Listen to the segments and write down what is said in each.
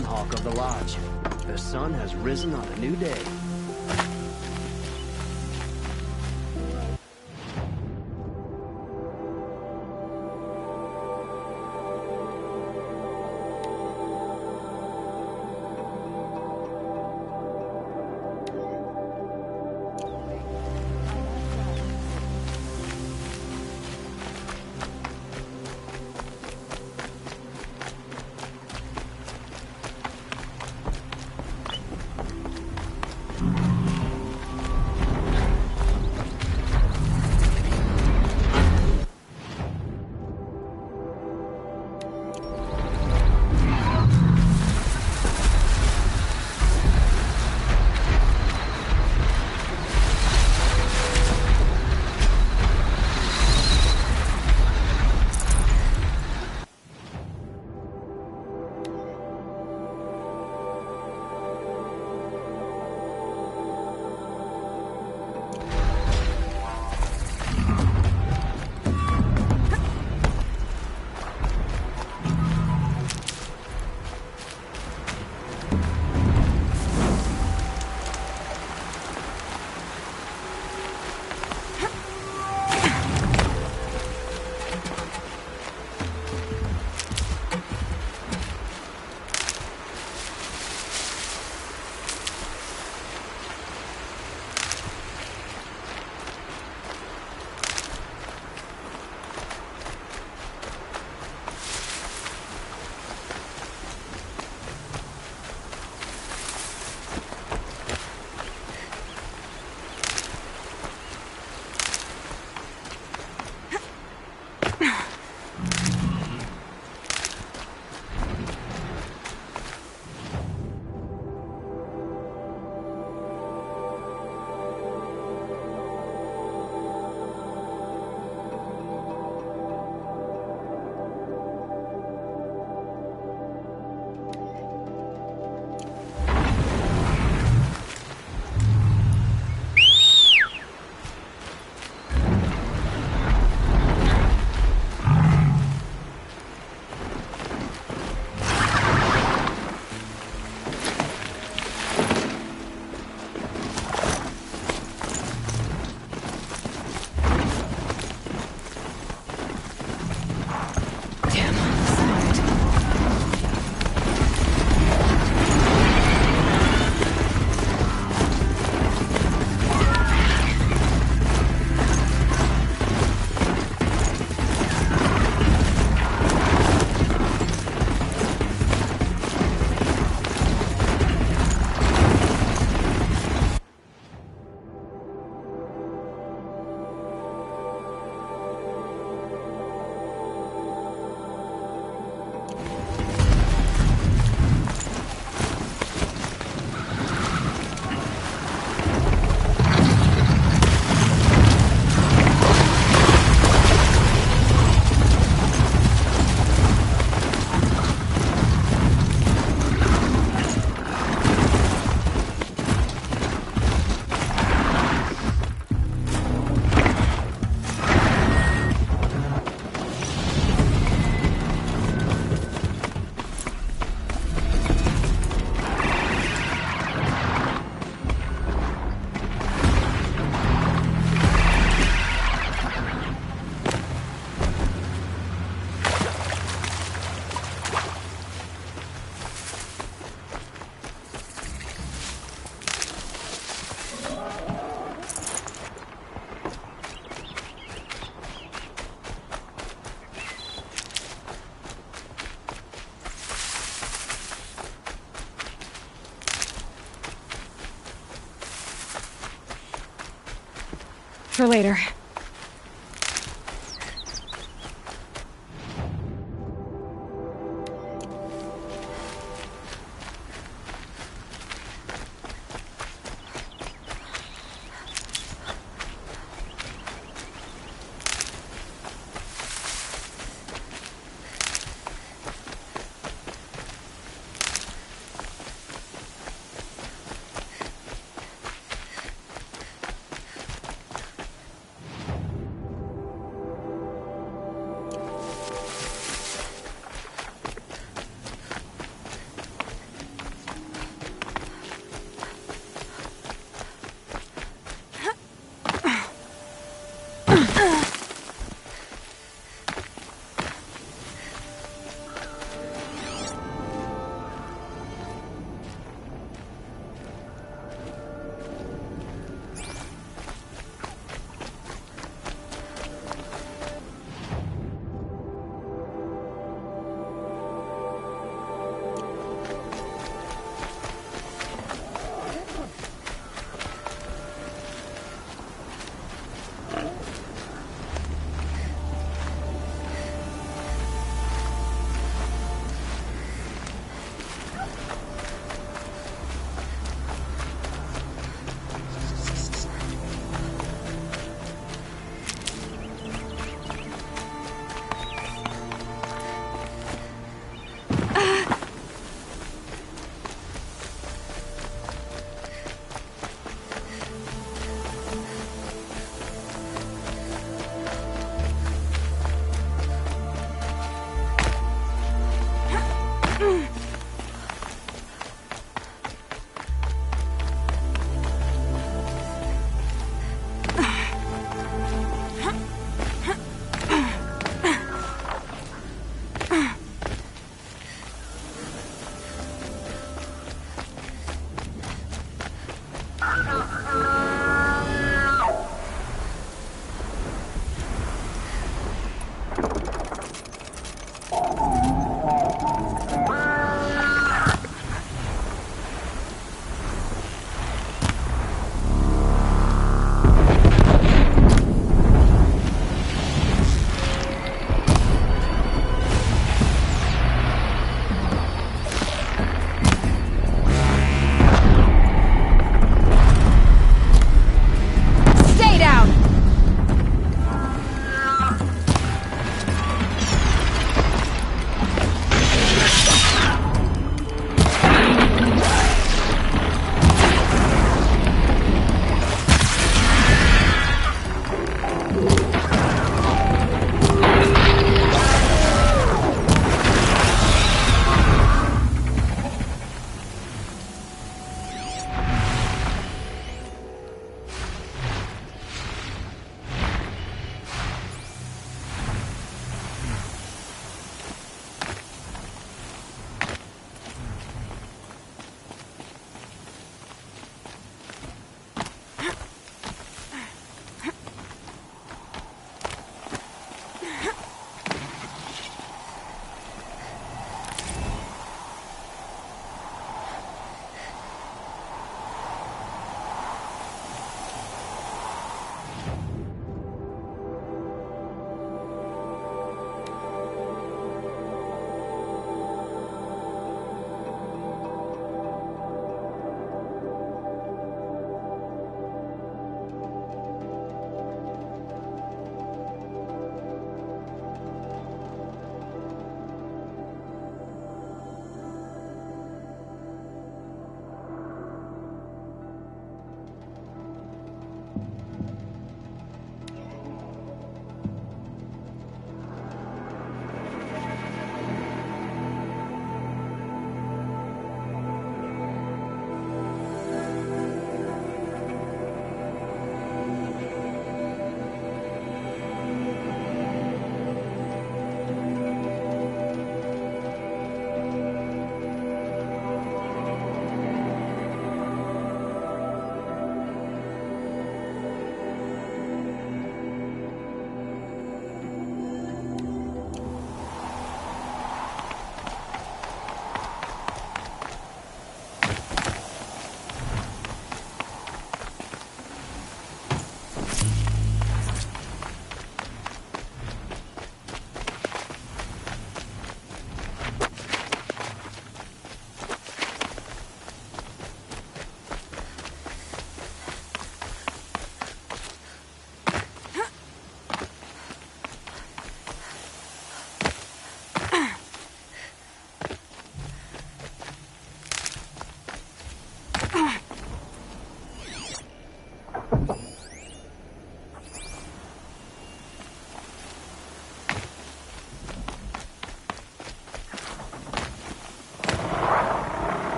Dawnhawk of the Lodge. The sun has risen on a new day. For later.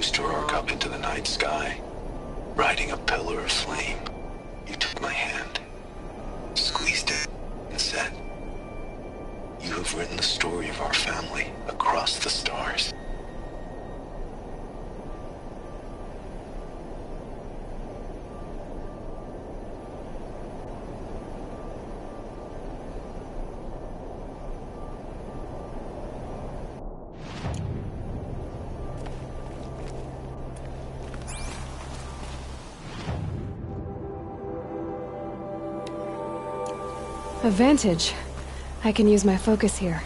booster arc up into the night sky, riding a pillar of flame. You took my hand, squeezed it, and said, "You have written the story of our family across the stars." A vantage. I can use my focus here.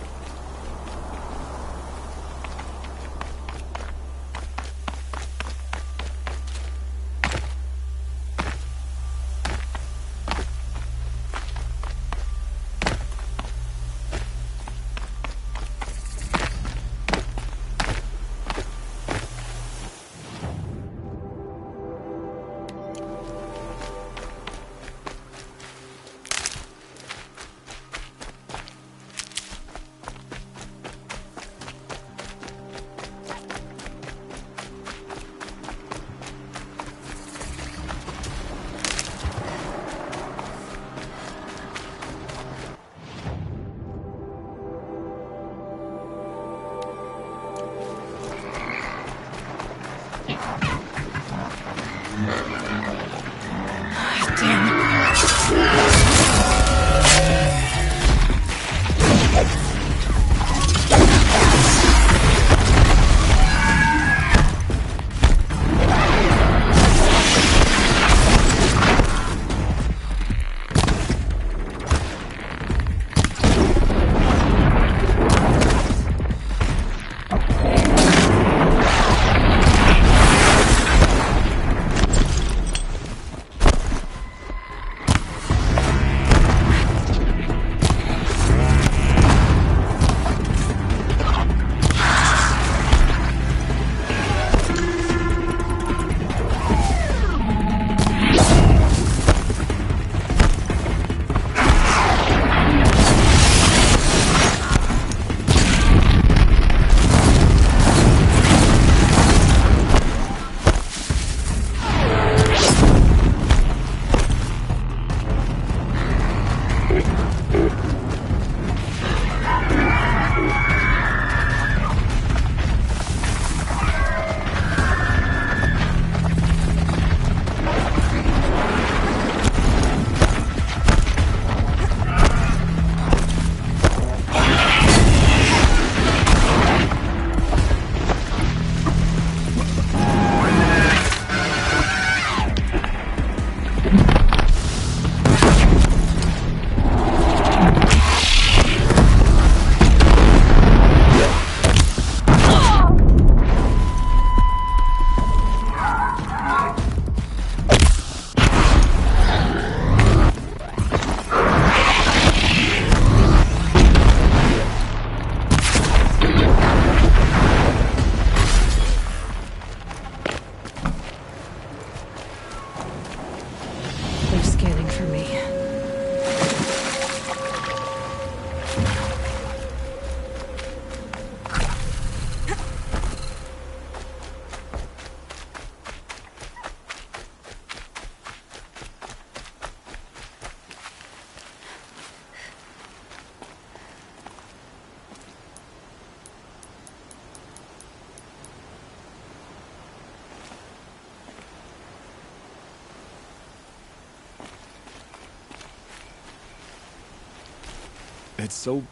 It's so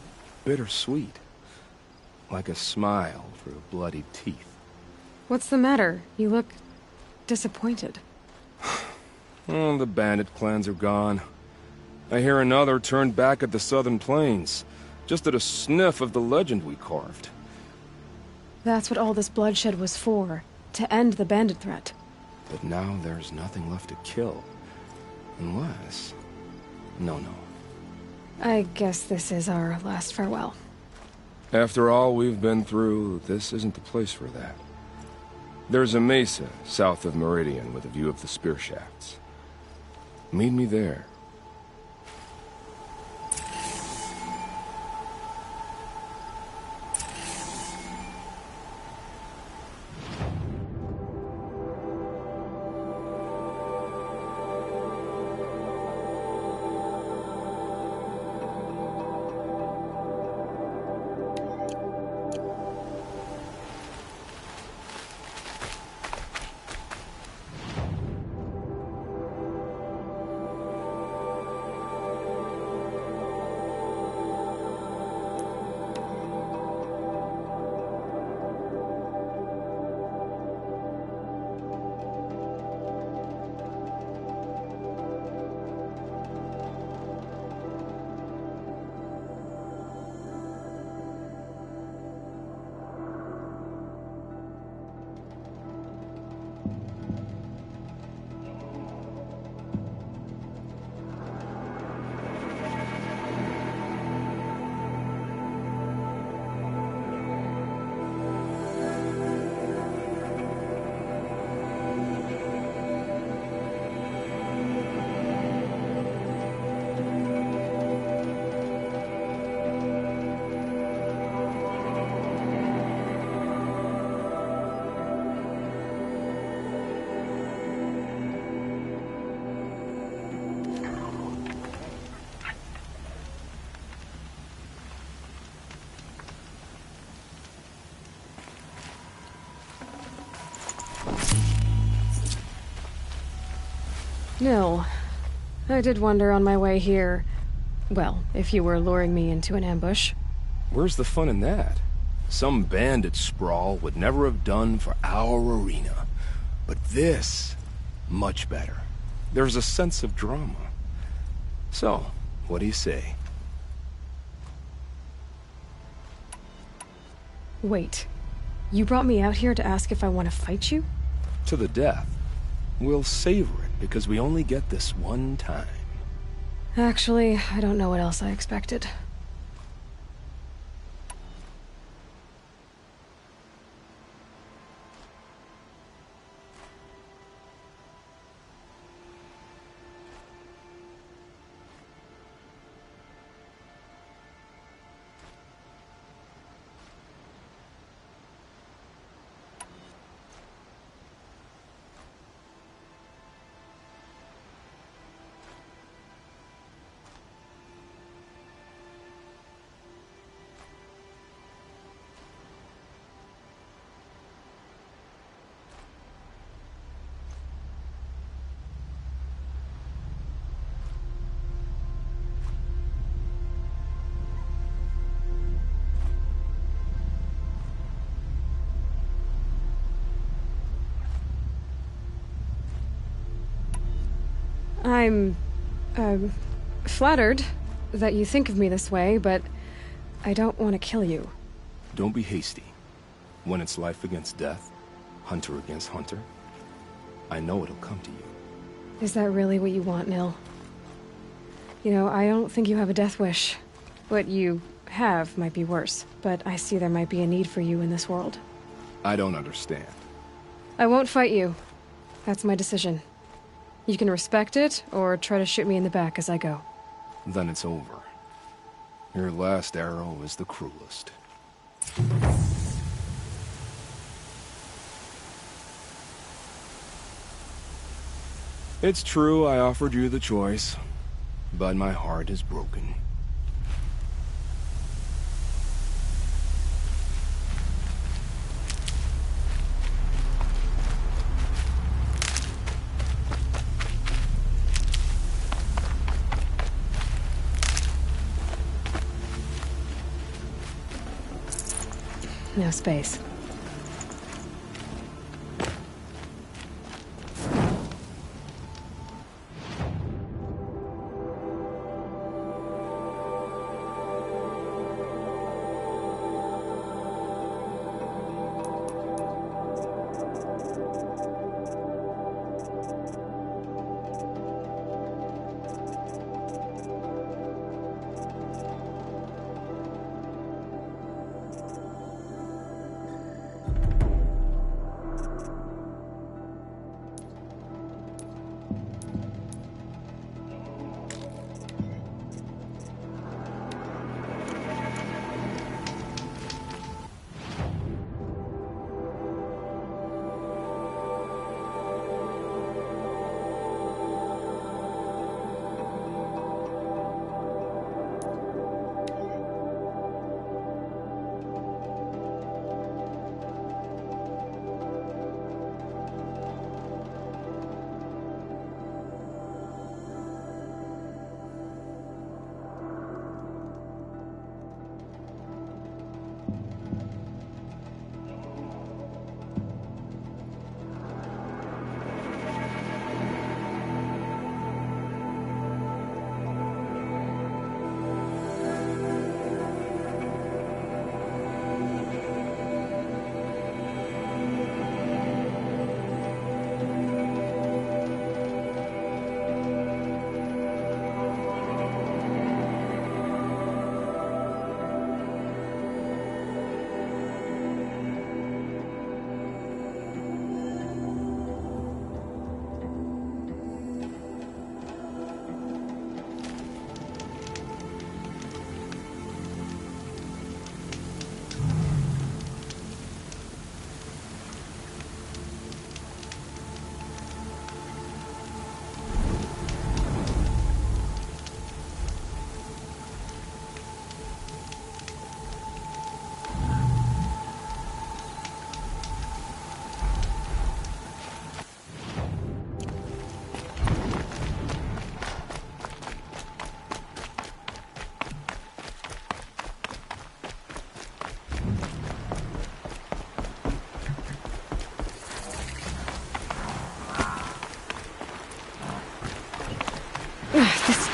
bittersweet. Like a smile through bloodied teeth. What's the matter? You look disappointed. Oh, the bandit clans are gone. I hear another turned back at the southern plains, just at a sniff of the legend we carved. That's what all this bloodshed was for, to end the bandit threat. But now there's nothing left to kill. Unless... No. I guess this is our last farewell. After all we've been through, this isn't the place for that. There's a mesa south of Meridian with a view of the spear shafts. Meet me there. Nil. I did wonder on my way here. Well, if you were luring me into an ambush. Where's the fun in that? Some bandit sprawl would never have done for our arena. But this, much better. There's a sense of drama. So, what do you say? Wait. You brought me out here to ask if I want to fight you? To the death. We'll savor it, because we only get this one time. Actually, I don't know what else I expected. I'm, flattered that you think of me this way, but I don't want to kill you. Don't be hasty. When it's life against death, hunter against hunter, I know it'll come to you. Is that really what you want, Nil? You know, I don't think you have a death wish. What you have might be worse, but I see there might be a need for you in this world. I don't understand. I won't fight you. That's my decision. You can respect it, or try to shoot me in the back as I go. Then it's over. Your last arrow is the cruelest. It's true I offered you the choice, but my heart is broken. No space.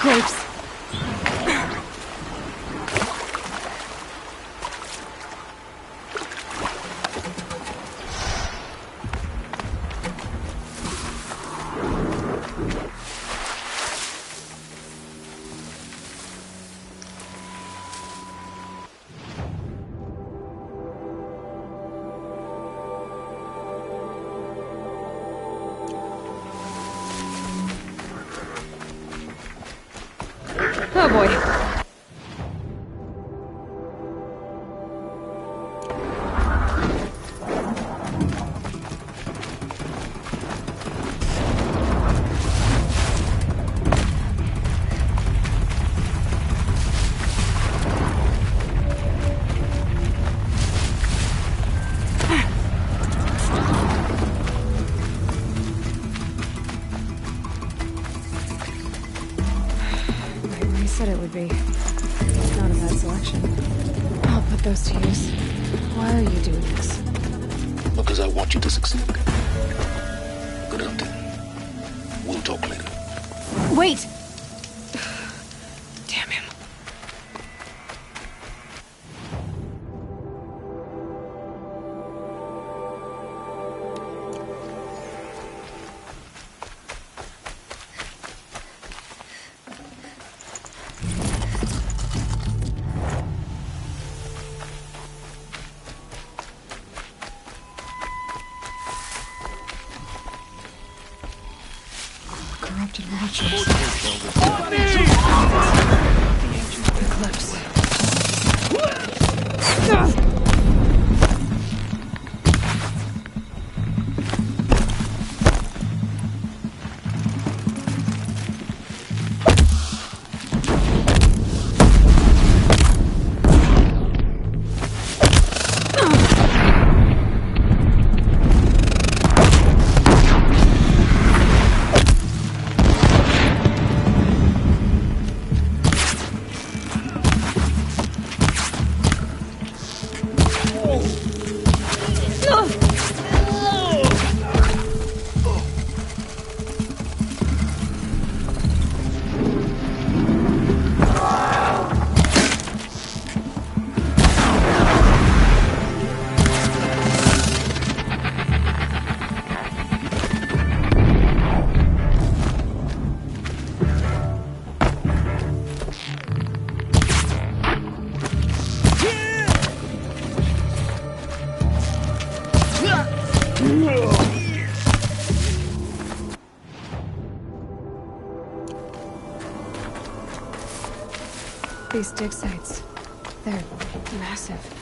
Grapes. Oh boy. Right where he said it would be. Not a bad selection. I'll put those to use. Why are you doing this? Because I want you to succeed. Good hunting. We'll talk later. Wait! Damn him. Corrupted watchers. The ancient eclipse. These dig sites, they're massive.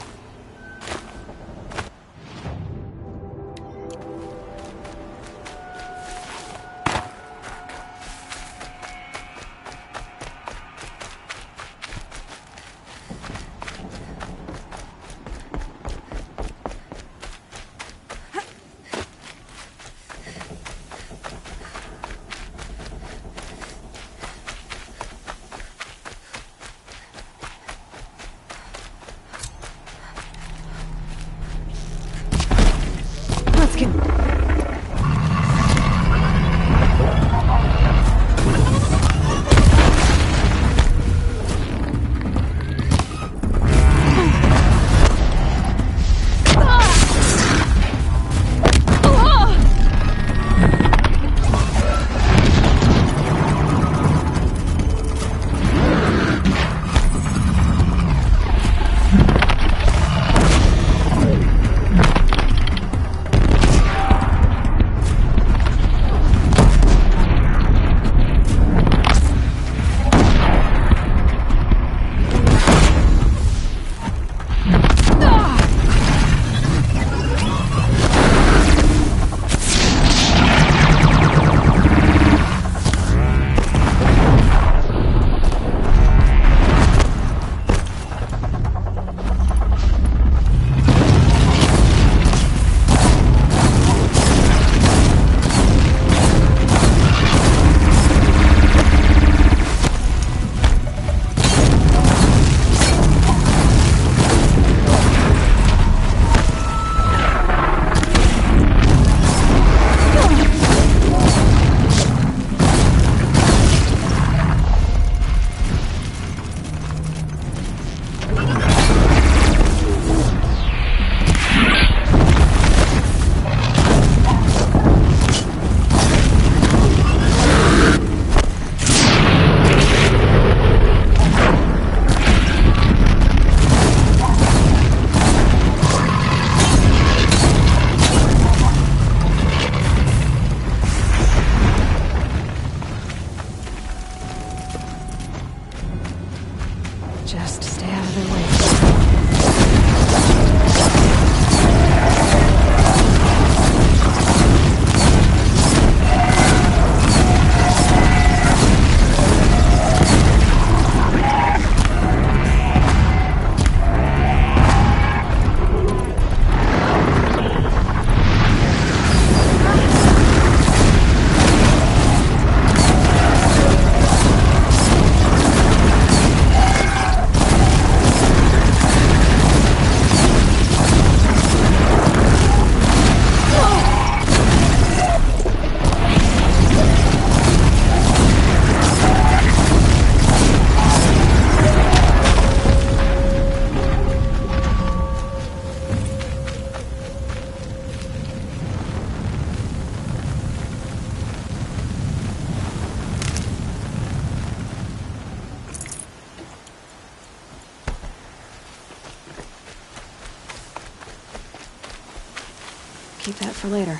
keep that for later.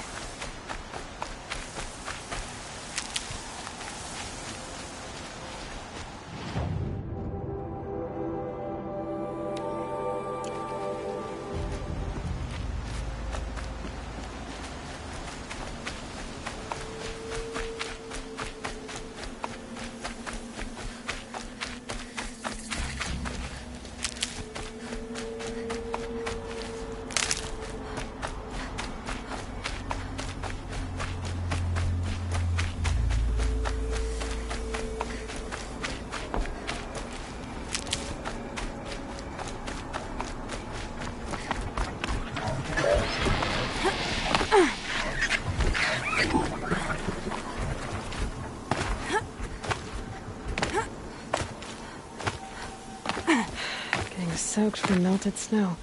Getting soaked from melted snow.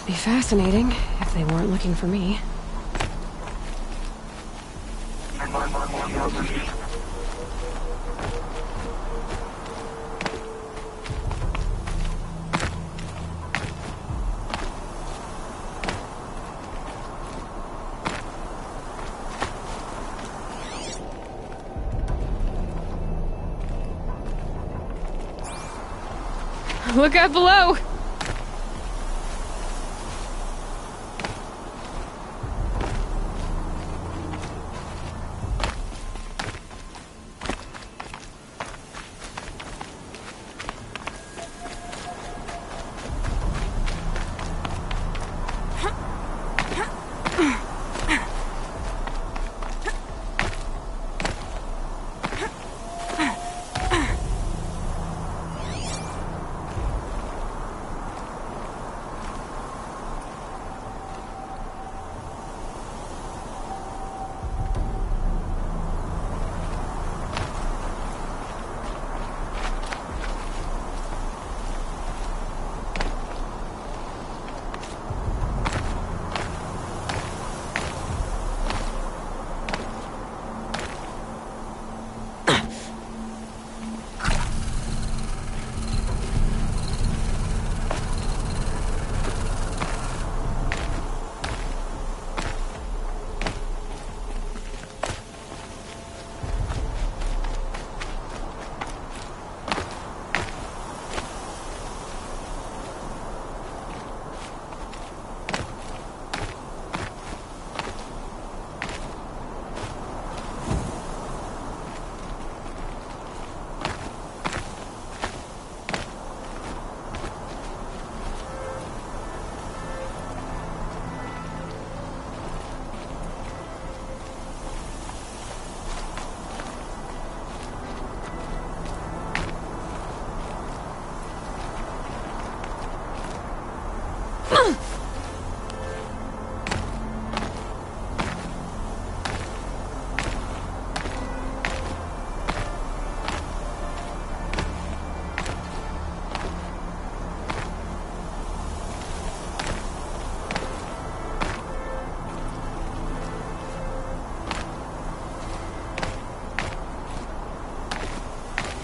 Be fascinating if they weren't looking for me. Look out below!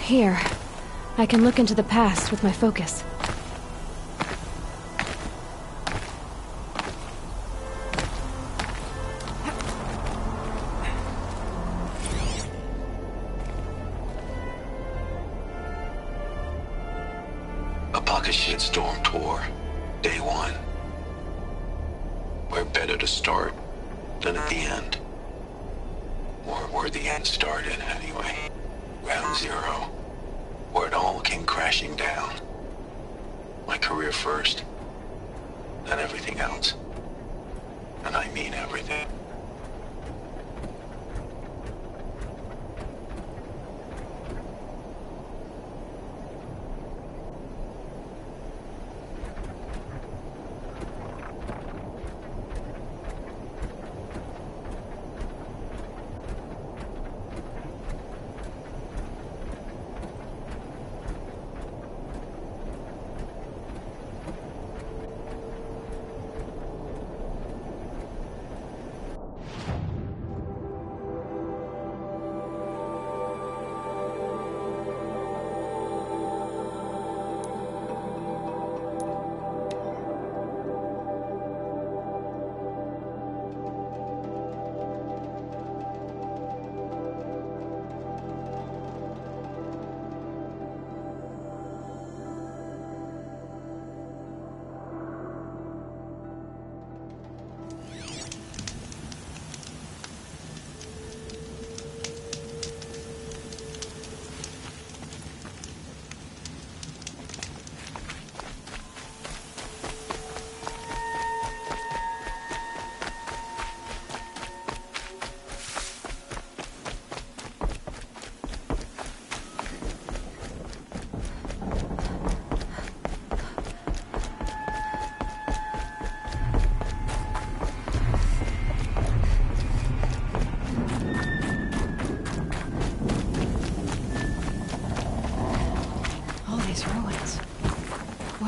Here, I can look into the past with my focus. A pocket shitstorm tour, day one. Where better to start than at the end. Or where the end started, anyway. Ground zero. Where it all came crashing down. My career first, then everything else. And I mean everything.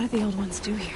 did the old ones do here?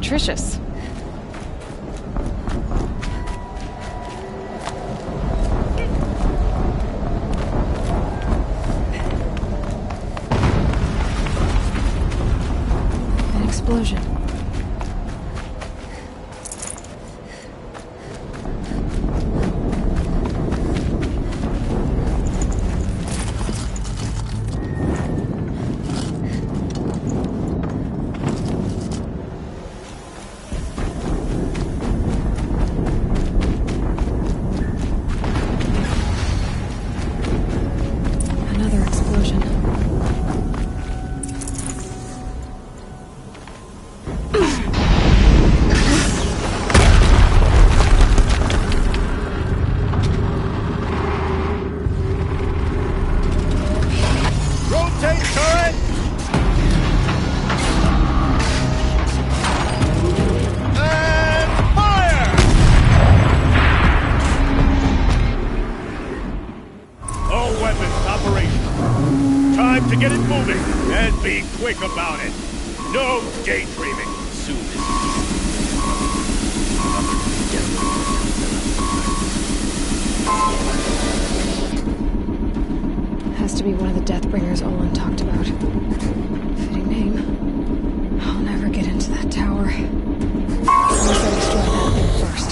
nutritious. An explosion. Another explosion. Rotate turret! And fire! All weapons operational. Time to get it moving, and be quick about it. No daydreaming. Soon as Has to be one of the Deathbringers Olin talked about. Fitting name. I'll never get into that tower. Unless I destroy that thing first.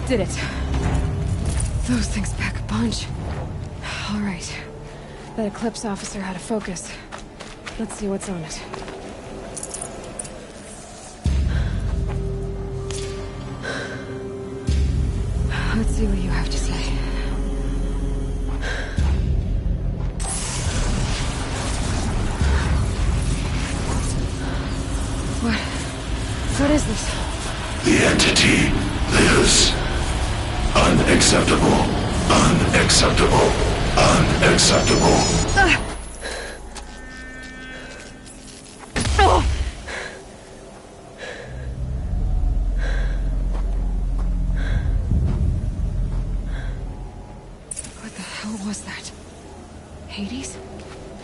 Did it. Those things pack a punch. All right. That Eclipse officer had a focus. Let's see what's on it. Let's see what you have to say. What is this? The entity lives. Unacceptable. Unacceptable. Unacceptable. What the hell was that? Hades?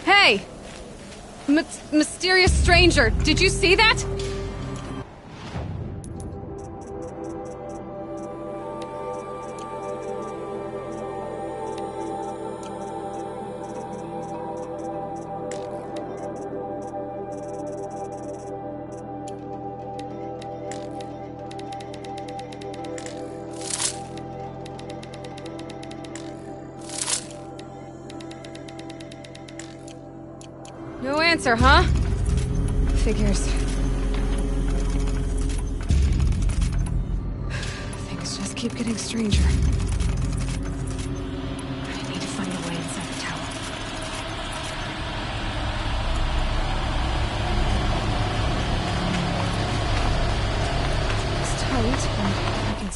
Hey! Mysterious stranger, did you see that? No answer, huh? Figures. Things just keep getting stranger. I need to find a way inside the tower. It's tight, but I can...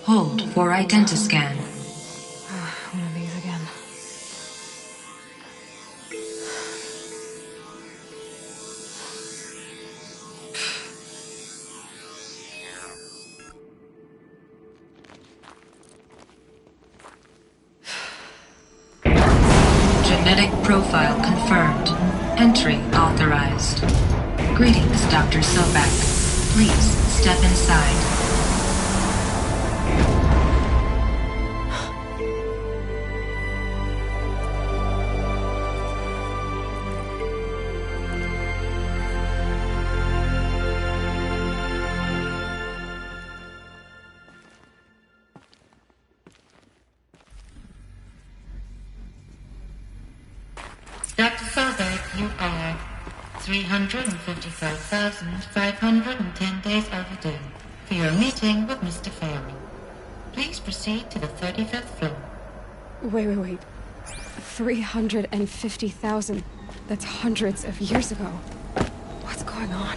Hold for identiscan. One of these again. Genetic profile confirmed. Entry authorized. Greetings, Dr. Sobek. Please step inside. Dr. Sobek, you are 355,510 days overdue for your meeting with Mr. Farrell. Please proceed to the 35th floor. Wait. 350,000. That's hundreds of years ago. What's going on?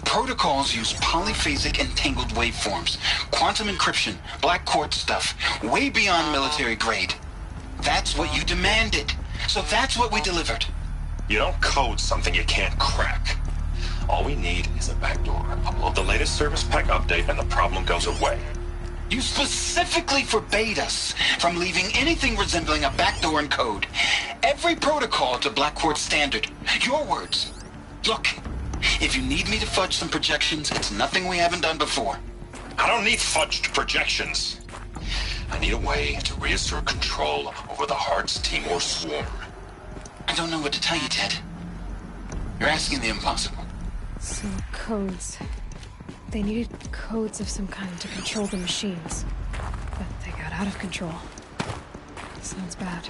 Protocols use polyphasic entangled waveforms, quantum encryption, black quartz stuff, way beyond military grade. That's what you demanded, so that's what we delivered. You don't code something you can't crack. All we need is a backdoor. Upload the latest service pack update and the problem goes away. You specifically forbade us from leaving anything resembling a backdoor in code. Every protocol to Black Quartz standard. Your words. Look. If you need me to fudge some projections, it's nothing we haven't done before. I don't need fudged projections. I need a way to reassert control over the Heart's Timor swarm. I don't know what to tell you, Ted. You're asking the impossible. So, codes. They needed codes of some kind to control the machines. But they got out of control. Sounds bad.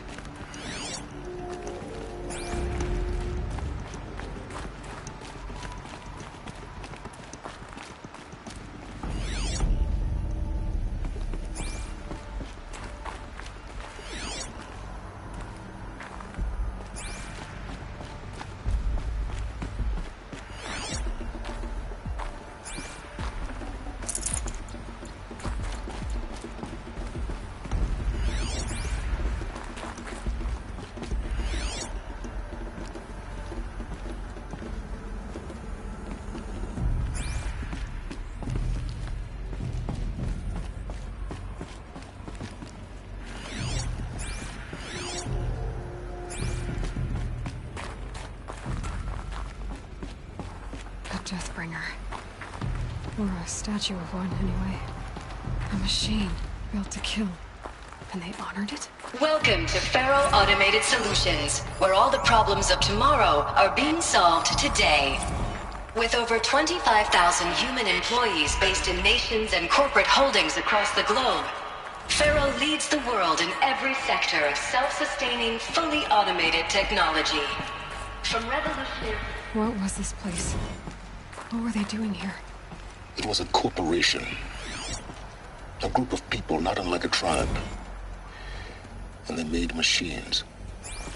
Deathbringer. Or a statue of one, anyway. A machine built to kill. And they honored it? Welcome to Faro Automated Solutions, where all the problems of tomorrow are being solved today. With over 25,000 human employees based in nations and corporate holdings across the globe, Faro leads the world in every sector of self-sustaining, fully automated technology. From revolutionary... What was this place? What were they doing here? It was a corporation. A group of people not unlike a tribe. And they made machines.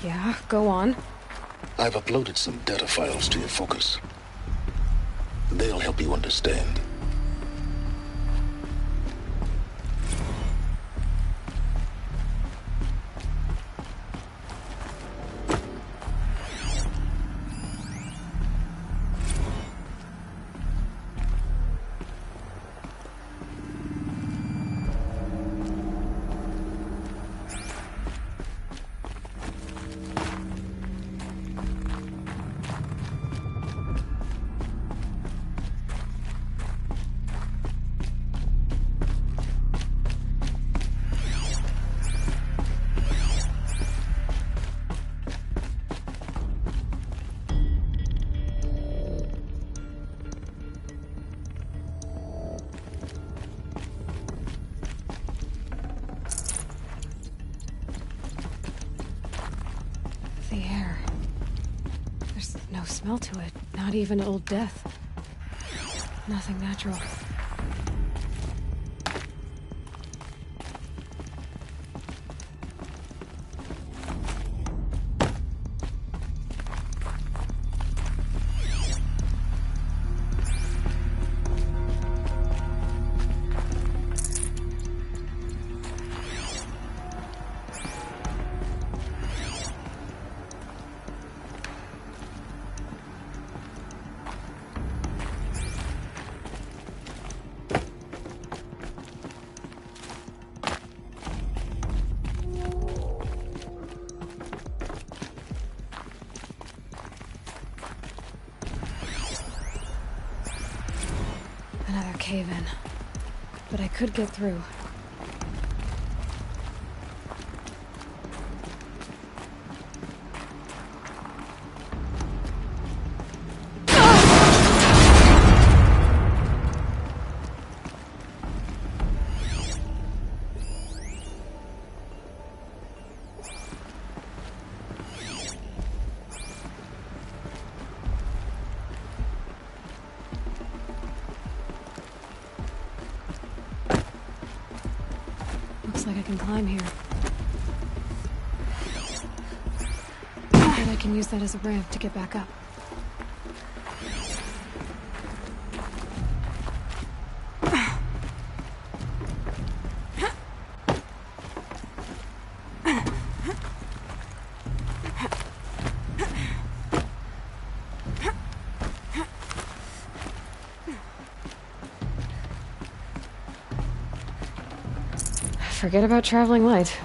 Yeah, go on. I've uploaded some data files to your Focus. They'll help you understand. The air. There's no smell to it. Not even old death. Nothing natural. Another cave-in. But I could get through. Looks like I can climb here. And I can use that as a ramp to get back up. Forget about traveling light.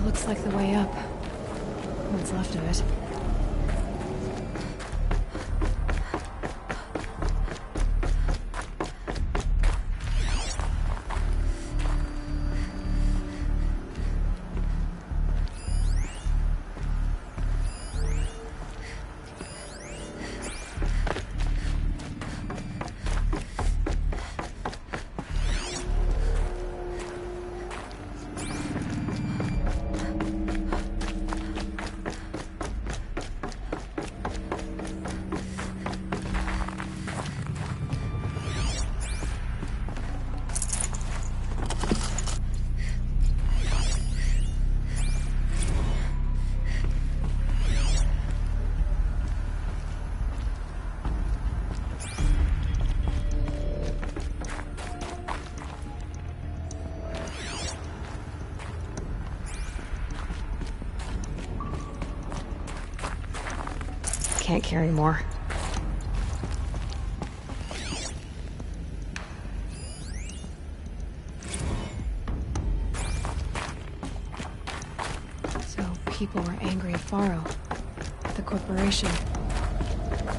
Looks like the way up. What's left of it. can't carry more. So people were angry at Faro, the corporation.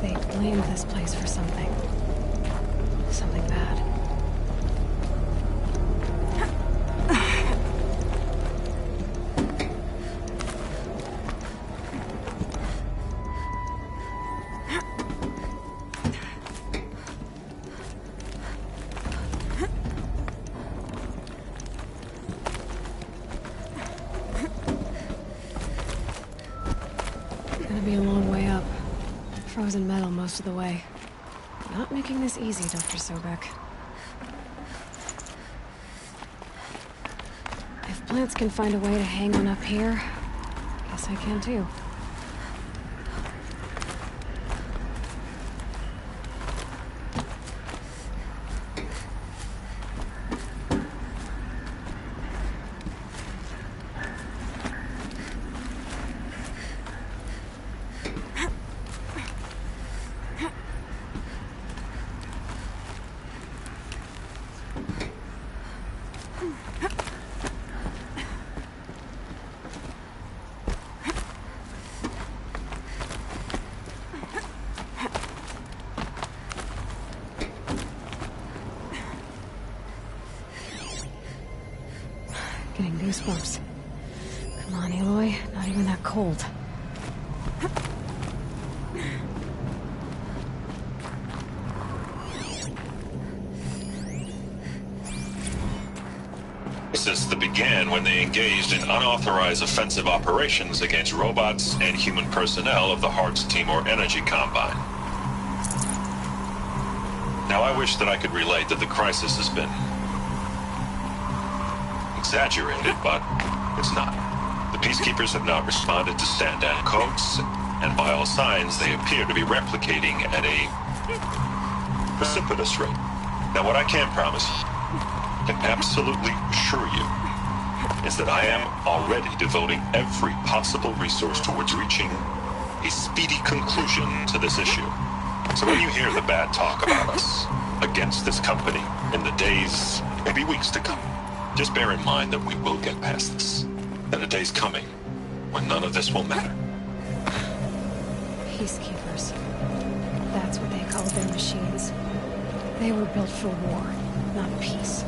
They blamed this place for something. Something bad. Gonna be a long way up. Frozen metal most of the way. Not making this easy, Dr. Sobek. If plants can find a way to hang on up here, guess I can too. Getting goosebumps. Come on, Aloy. Not even that cold. That began when they engaged in unauthorized offensive operations against robots and human personnel of the Hearts Timor Energy Combine. Now I wish that I could relate that the crisis has been exaggerated, but it's not. The Peacekeepers have not responded to stand-down codes, and by all signs they appear to be replicating at a precipitous rate. Now what I can promise, can absolutely assure you, is that I am already devoting every possible resource towards reaching a speedy conclusion to this issue. So when you hear the bad talk about us against this company in the days, maybe weeks to come, just bear in mind that we will get past this. That a day's coming when none of this will matter. Peacekeepers. That's what they called their machines. They were built for war, not peace.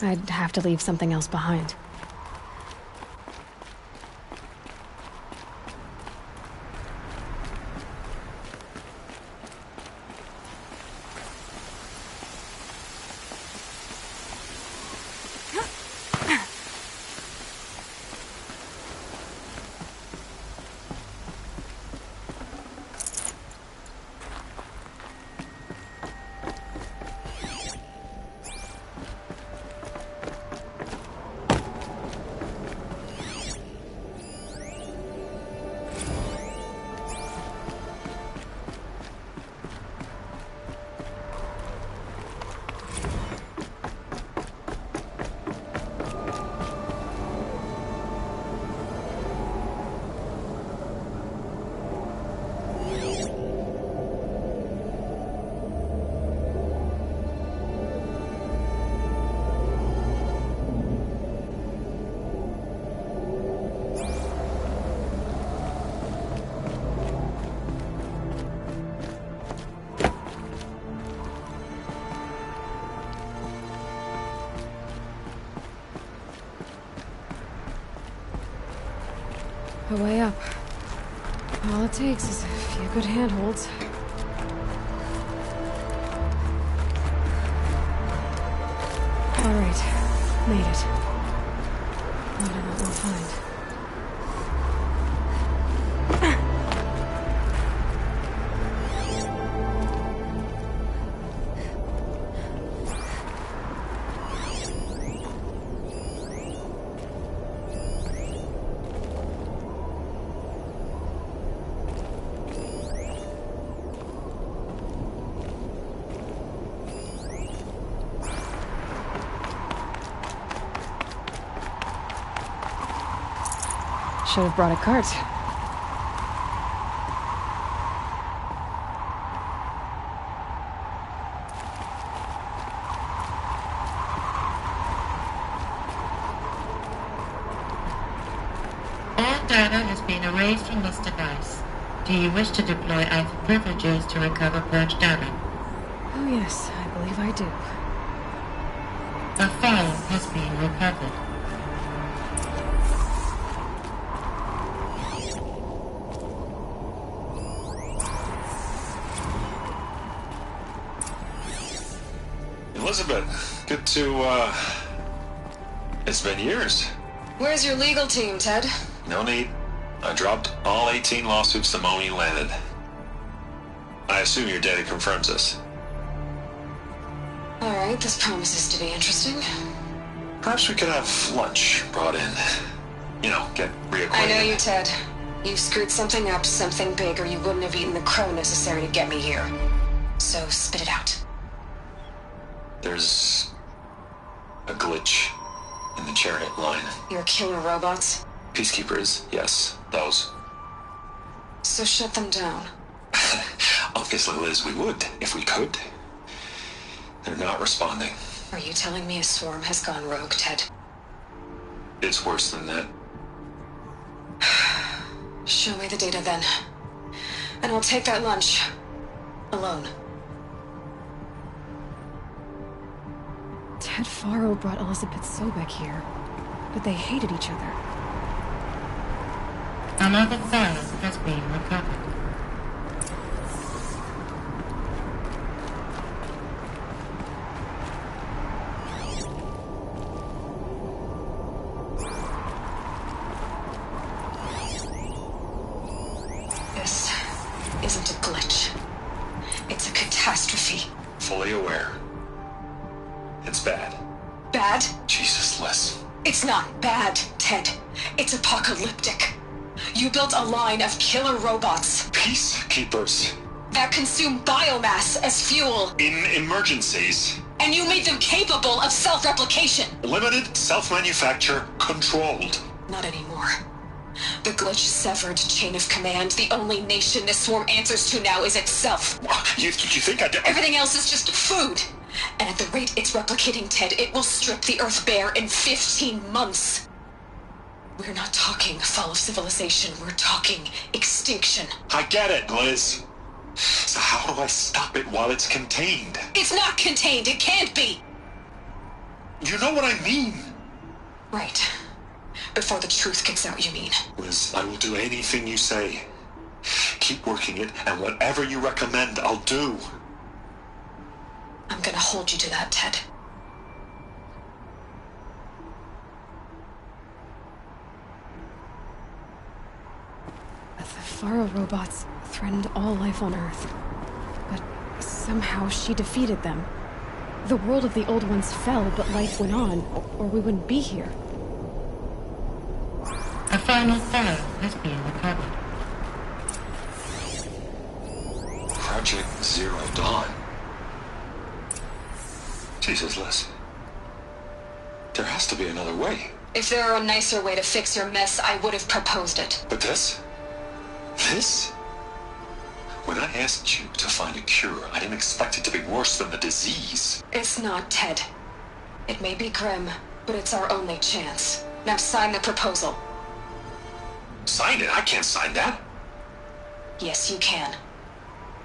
I'd have to leave something else behind. a way up. All it takes is a few good handholds. All right, made it. Wonder what we'll find. Should have brought a cart. All data has been erased from this device. Do you wish to deploy Alpha privileges to recover purged data? Oh yes, I believe I do. A file has been recovered. Elizabeth, good to, it's been years. Where's your legal team, Ted? No need. I dropped all 18 lawsuits the moment you landed. I assume your data confirms this. Alright, this promises to be interesting. Perhaps we could have lunch brought in. You know, get reacquainted. I know you, Ted. You've screwed something up, something big, or you wouldn't have eaten the crow necessary to get me here. So, spit it out. There's a glitch in the chariot line. Your killer robots? Peacekeepers, yes, those. So shut them down. Obviously, Liz, we would, if we could. They're not responding. Are you telling me a swarm has gone rogue, Ted? It's worse than that. Show me the data then. And I'll take that lunch. Alone. Ted Faro brought Elizabeth Sobek here, but they hated each other. Another file has been recovered. This isn't a glitch. It's a catastrophe. Fully aware. It's bad. Bad? Jesus, Liz. It's not bad, Ted. It's apocalyptic. You built a line of killer robots Peacekeepers. that consume biomass as fuel, In emergencies. and you made them capable of self-replication. Limited, self-manufacture, controlled. Not anymore. The glitch severed chain of command. The only nation this swarm answers to now is itself. You think I did? Everything else is just food. And at the rate it's replicating, Ted, it will strip the Earth bare in 15 months. We're not talking fall of civilization. We're talking extinction. I get it, Liz. So how do I stop it while it's contained? It's not contained. It can't be. You know what I mean. Right. Before the truth gets out, you mean? Liz, I will do anything you say. Keep working it, and whatever you recommend, I'll do. I'm gonna hold you to that, Ted. The Faro robots threatened all life on Earth. But somehow she defeated them. The world of the old ones fell, but life went on, or we wouldn't be here. A final file has been recovered. Project Zero Dawn. Jesus, Liz. There has to be another way. If there were a nicer way to fix your mess, I would have proposed it. But this? This? When I asked you to find a cure, I didn't expect it to be worse than the disease. It's not, Ted. It may be grim, but it's our only chance. Now sign the proposal. Sign it? I can't sign that. Yes, you can.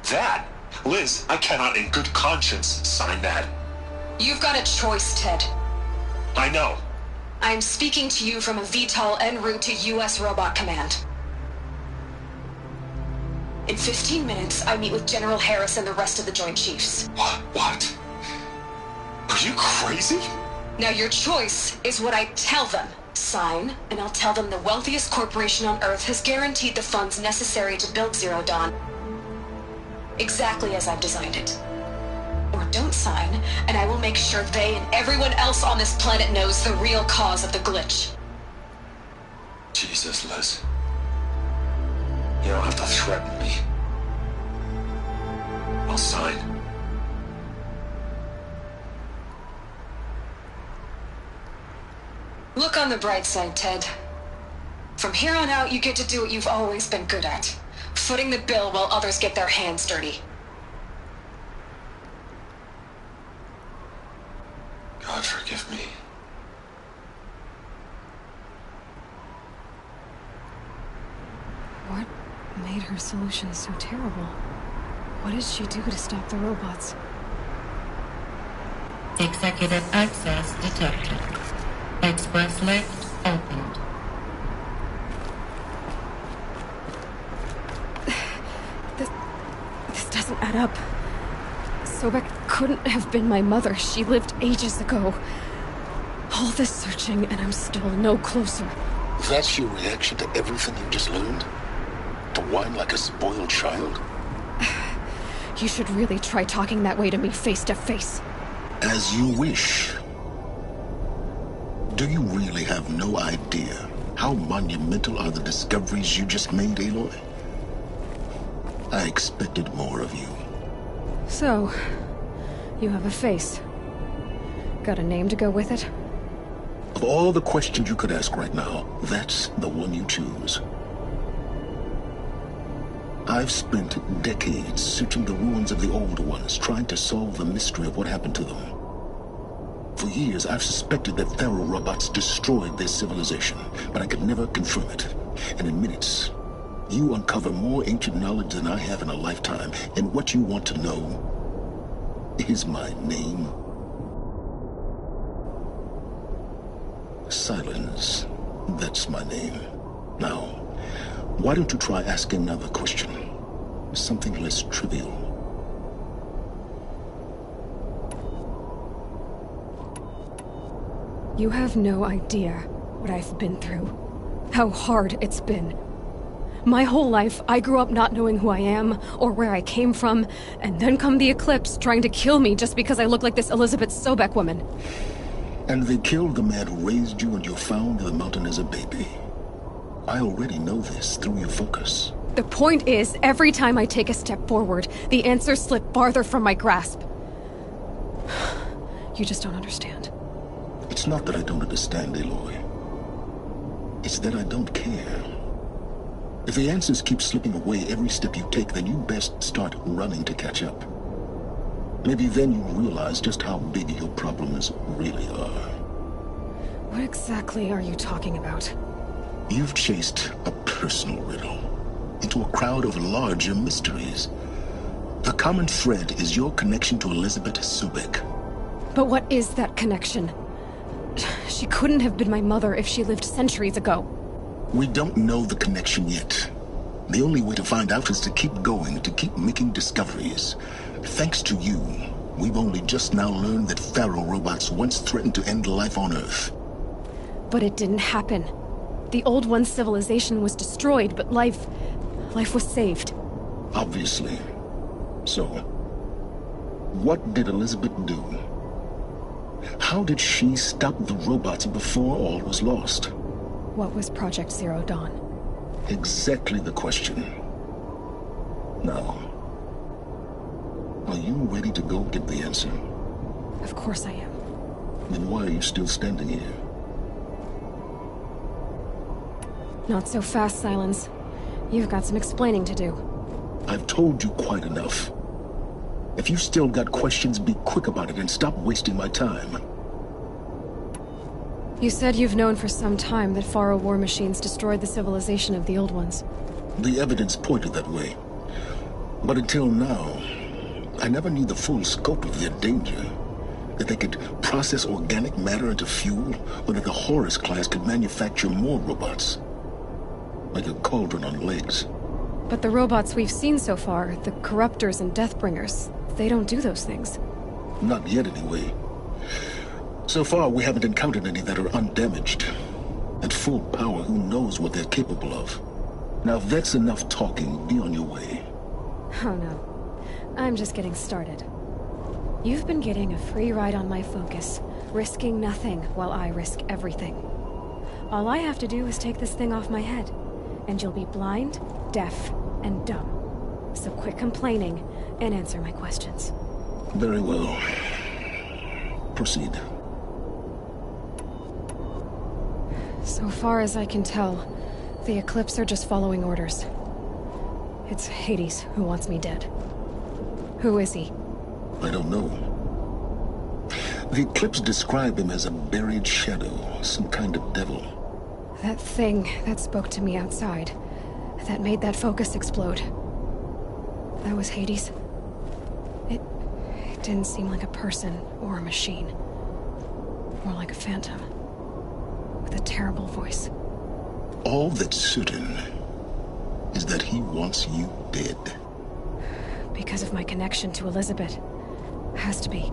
That? Liz, I cannot in good conscience sign that. You've got a choice, Ted. I know. I'm speaking to you from a VTOL en route to U.S. Robot Command. In 15 minutes, I meet with General Harris and the rest of the Joint Chiefs. What? Are you crazy? Now your choice is what I tell them. Sign, and I'll tell them the wealthiest corporation on Earth has guaranteed the funds necessary to build Zero Dawn exactly as I've designed it. Or don't sign, and I will make sure they and everyone else on this planet knows the real cause of the glitch. Jesus, Liz. You don't have to threaten me. I'll sign. Look on the bright side, Ted. From here on out, you get to do what you've always been good at. Footing the bill while others get their hands dirty. God forgive me. What made her solution so terrible? What does she do to stop the robots? Executive access detected. Express lift opened. This doesn't add up. Sobek couldn't have been my mother. She lived ages ago. All this searching, and I'm still no closer. That's your reaction to everything you just learned? To whine like a spoiled child? You should really try talking that way to me face to face. As you wish. Do you really have no idea how monumental are the discoveries you just made, Aloy? I expected more of you. So, you have a face. Got a name to go with it? Of all the questions you could ask right now, that's the one you choose. I've spent decades searching the ruins of the old ones, trying to solve the mystery of what happened to them. For years, I've suspected that Faro robots destroyed their civilization, but I could never confirm it. And in minutes, you uncover more ancient knowledge than I have in a lifetime, and what you want to know is my name. Silence. That's my name. Now, why don't you try asking another question? Something less trivial. You have no idea what I've been through. How hard it's been. My whole life, I grew up not knowing who I am, or where I came from, and then come the Eclipse trying to kill me just because I look like this Elizabeth Sobek woman. And they killed the man who raised you and you found in the mountain as a baby. I already know this through your focus. The point is, every time I take a step forward, the answers slip farther from my grasp. You just don't understand. It's not that I don't understand, Aloy. It's that I don't care. If the answers keep slipping away every step you take, then you best start running to catch up. Maybe then you'll realize just how big your problems really are. What exactly are you talking about? You've chased a personal riddle into a crowd of larger mysteries. The common thread is your connection to Elizabeth Sobek. But what is that connection? She couldn't have been my mother if she lived centuries ago. We don't know the connection yet. The only way to find out is to keep going, to keep making discoveries. Thanks to you, we've only just now learned that Faro robots once threatened to end life on Earth. But it didn't happen. The Old One's civilization was destroyed, but life was saved. Obviously. So, what did Elizabeth do? How did she stop the robots before all was lost? What was Project Zero Dawn? Exactly the question. Now, are you ready to go get the answer? Of course I am. Then why are you still standing here? Not so fast, Silence. You've got some explaining to do. I've told you quite enough. If you've still got questions, be quick about it and stop wasting my time. You said you've known for some time that Faro war machines destroyed the civilization of the Old Ones. The evidence pointed that way. But until now, I never knew the full scope of their danger. That they could process organic matter into fuel, or that the Horus class could manufacture more robots. Like a cauldron on legs. But the robots we've seen so far, the Corruptors and Deathbringers, they don't do those things. Not yet, anyway. So far, we haven't encountered any that are undamaged. At full power, who knows what they're capable of? Now, if that's enough talking, be on your way. Oh no. I'm just getting started. You've been getting a free ride on my focus, risking nothing while I risk everything. All I have to do is take this thing off my head, and you'll be blind, deaf, and dumb. So quit complaining and answer my questions. Very well. Proceed. So far as I can tell, the Eclipse are just following orders. It's Hades who wants me dead. Who is he? I don't know. The Eclipse describe him as a buried shadow, some kind of devil. That thing that spoke to me outside, that made that focus explode. That was Hades. It didn't seem like a person or a machine. More like a phantom. With a terrible voice. All that's certain is that he wants you dead. Because of my connection to Elizabeth. Has to be.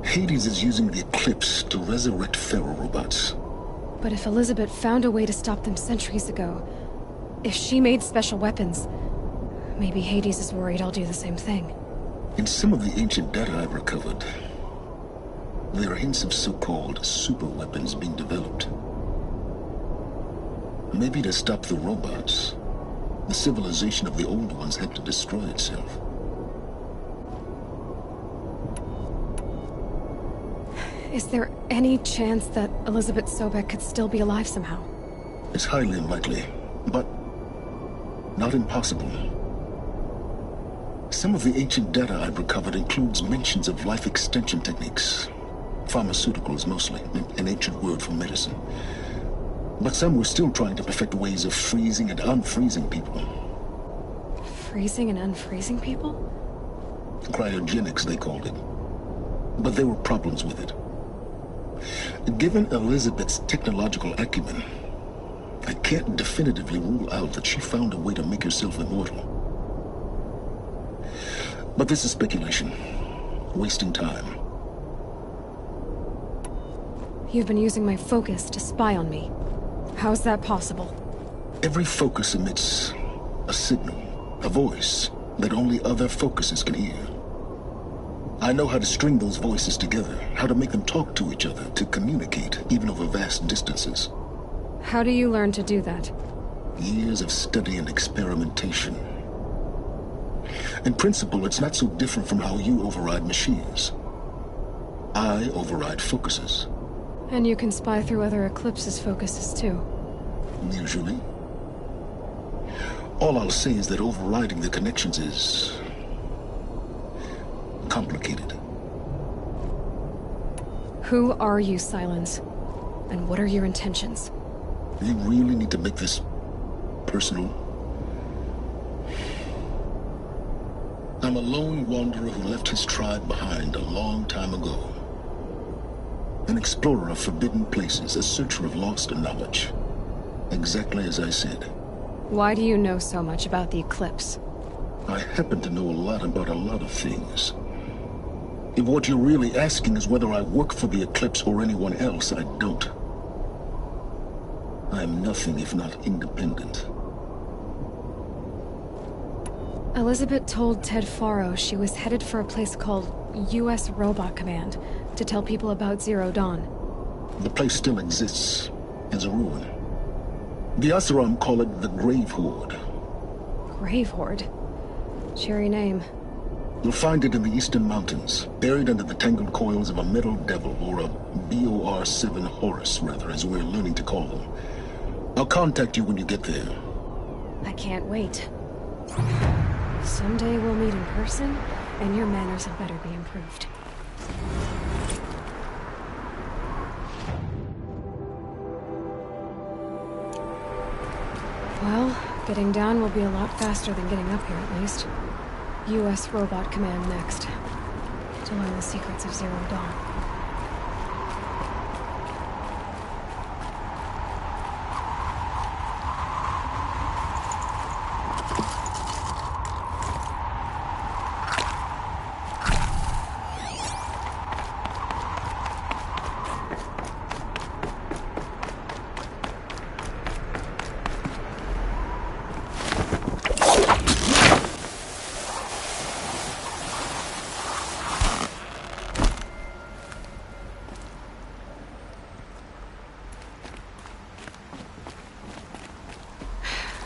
Hades is using the Eclipse to resurrect Faro robots. But if Elizabeth found a way to stop them centuries ago, if she made special weapons, maybe Hades is worried I'll do the same thing. In some of the ancient data I've recovered, there are hints of so-called super weapons being developed. Maybe to stop the robots, the civilization of the old ones had to destroy itself. Is there any chance that Elizabeth Sobek could still be alive somehow? It's highly unlikely, but not impossible. Some of the ancient data I've recovered includes mentions of life extension techniques. Pharmaceuticals, mostly, an ancient word for medicine. But some were still trying to perfect ways of freezing and unfreezing people. Freezing and unfreezing people? Cryogenics, they called it. But there were problems with it. Given Elizabeth's technological acumen, I can't definitively rule out that she found a way to make herself immortal. But this is speculation. Wasting time. You've been using my focus to spy on me. How's that possible? Every focus emits a signal, a voice, that only other focuses can hear. I know how to string those voices together, how to make them talk to each other, to communicate, even over vast distances. How do you learn to do that? Years of study and experimentation. In principle, it's not so different from how you override machines. I override focuses. And you can spy through other Eclipse's focuses too. Usually. All I'll say is that overriding the connections is complicated. Who are you, Silence? And what are your intentions? You really need to make this personal? I'm a lone wanderer who left his tribe behind a long time ago. An explorer of forbidden places, a searcher of lost knowledge. Exactly as I said. Why do you know so much about the Eclipse? I happen to know a lot about a lot of things. If what you're really asking is whether I work for the Eclipse or anyone else, I don't. I am nothing if not independent. Elizabeth told Ted Faro she was headed for a place called U.S. Robot Command to tell people about Zero Dawn. The place still exists, as a ruin. The Oseram call it the Grave Horde. Grave Horde? Cheery name. You'll find it in the Eastern Mountains, buried under the tangled coils of a metal devil, or a BOR-7 Horus, rather, as we're learning to call them. I'll contact you when you get there. I can't wait. Someday we'll meet in person, and your manners had better be improved. Well, getting down will be a lot faster than getting up here, at least. U.S. Robot Command next. To learn the secrets of Zero Dawn.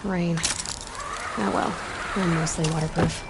rain. Oh well, I'm mostly waterproof.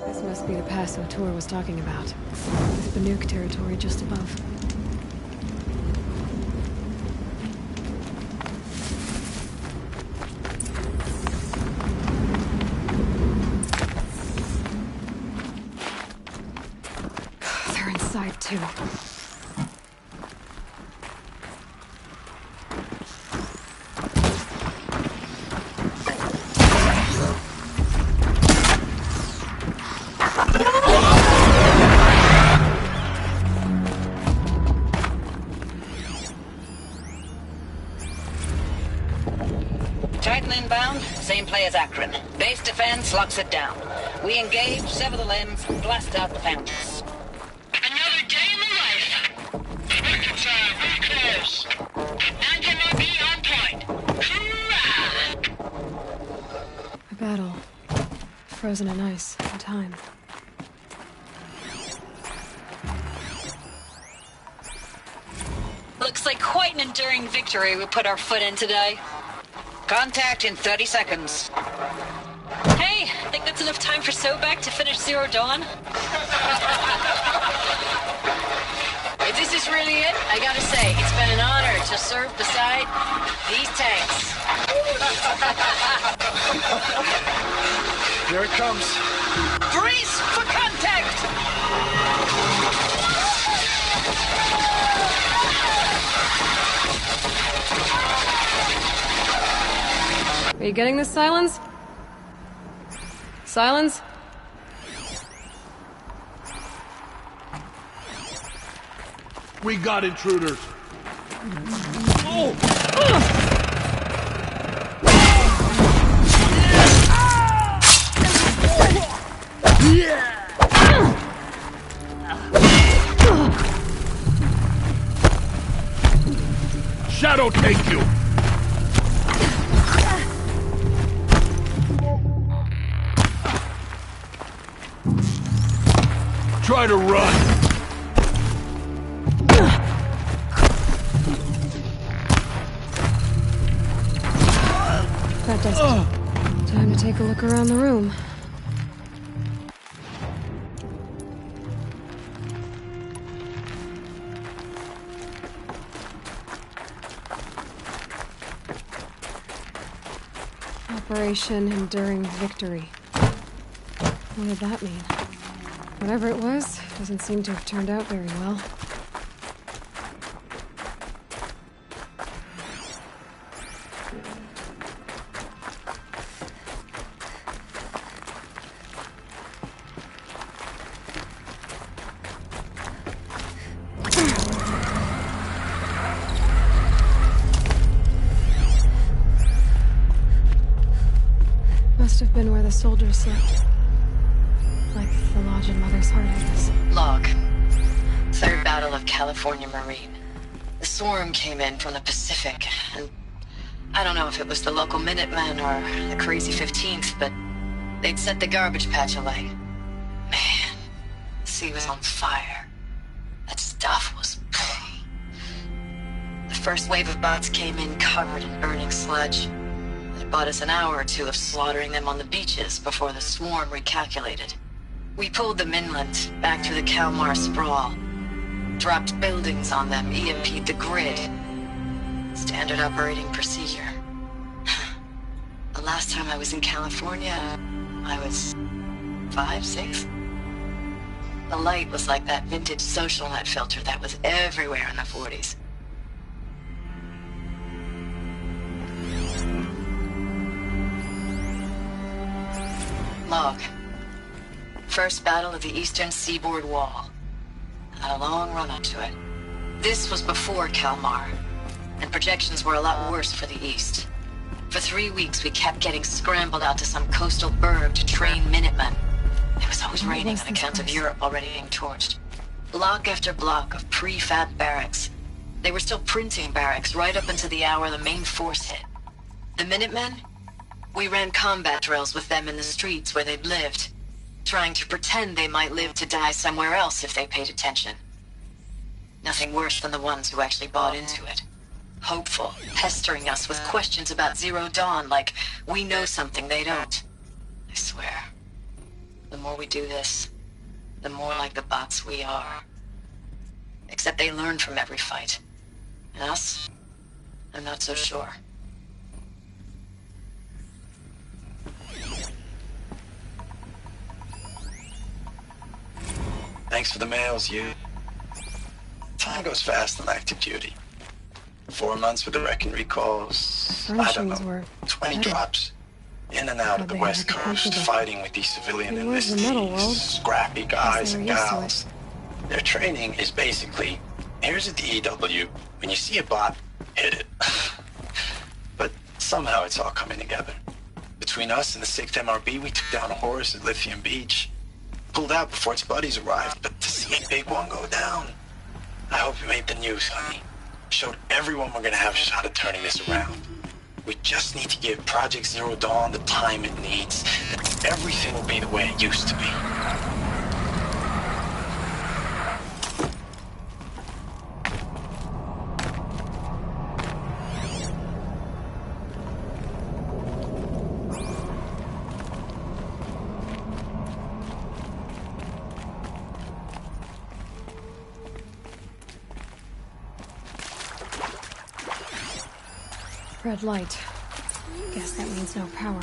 This must be the pass O'Toole was talking about, with Banuk territory just above. They're inside too. Titan inbound, same play as Akron. Base defense locks it down. We engage, sever the limbs, blast out the fountains. Another day in the life. Spectre time, we're close. 9 MOB on point. Hoorah! A battle. Frozen in ice, in time. Looks like quite an enduring victory we put our foot in today. Contact in 30 seconds. Hey, think that's enough time for Sobek to finish Zero Dawn? If this is really it, I gotta say, it's been an honor to serve beside these tanks. Here it comes. Brace for contact! Are you getting this, Silence? Silence? We got intruders. Shadow take you! Try to run! That does it. Time to take a look around the room. Operation Enduring Victory. What did that mean? Whatever it was, doesn't seem to have turned out very well. must have been where the soldiers slept. Like the lodge in Mother's Heart, I guess. Log. Third Battle of California Marine. The swarm came in from the Pacific, and I don't know if it was the local Minutemen or the crazy 15th, but they'd set the garbage patch alight. Man, the sea was on fire. That stuff was... The first wave of bots came in covered in burning sludge. It bought us an hour or two of slaughtering them on the beaches before the swarm recalculated. We pulled them inland, back through the Kalmar sprawl. Dropped buildings on them, EMP'd the grid. Standard operating procedure. The last time I was in California, I was 5, 6? The light was like that vintage social net filter that was everywhere in the 40s. Log. First battle of the Eastern Seaboard Wall. Had a long run up to it. This was before Kalmar, and projections were a lot worse for the East. For 3 weeks, we kept getting scrambled out to some coastal burg to train Minutemen. It was always raining on account of Europe already being torched. Block after block of prefab barracks. They were still printing barracks right up until the hour the main force hit. The Minutemen? We ran combat drills with them in the streets where they'd lived, trying to pretend they might live to die somewhere else if they paid attention. Nothing worse than the ones who actually bought into it. Hopeful, pestering us with questions about Zero Dawn like we know something they don't. I swear, the more we do this, the more like the bots we are. Except they learn from every fight. And us? I'm not so sure. Thanks for the mails, you. Time goes fast on active duty. 4 months with the wrecking recalls. I don't know, 20 drops. In and out of the West Coast, fighting with these civilian enlistees, scrappy guys and gals. Their training is basically, here's a DEW. When you see a bot, hit it. But somehow it's all coming together. Between us and the 6th MRB, we took down a horse at Lithium Beach. Pulled out before its buddies arrived, but to see a big one go down. I hope you made the news, honey. Showed everyone we're gonna have a shot at turning this around. We just need to give Project Zero Dawn the time it needs. Everything will be the way it used to be. Red light. Guess that means no power.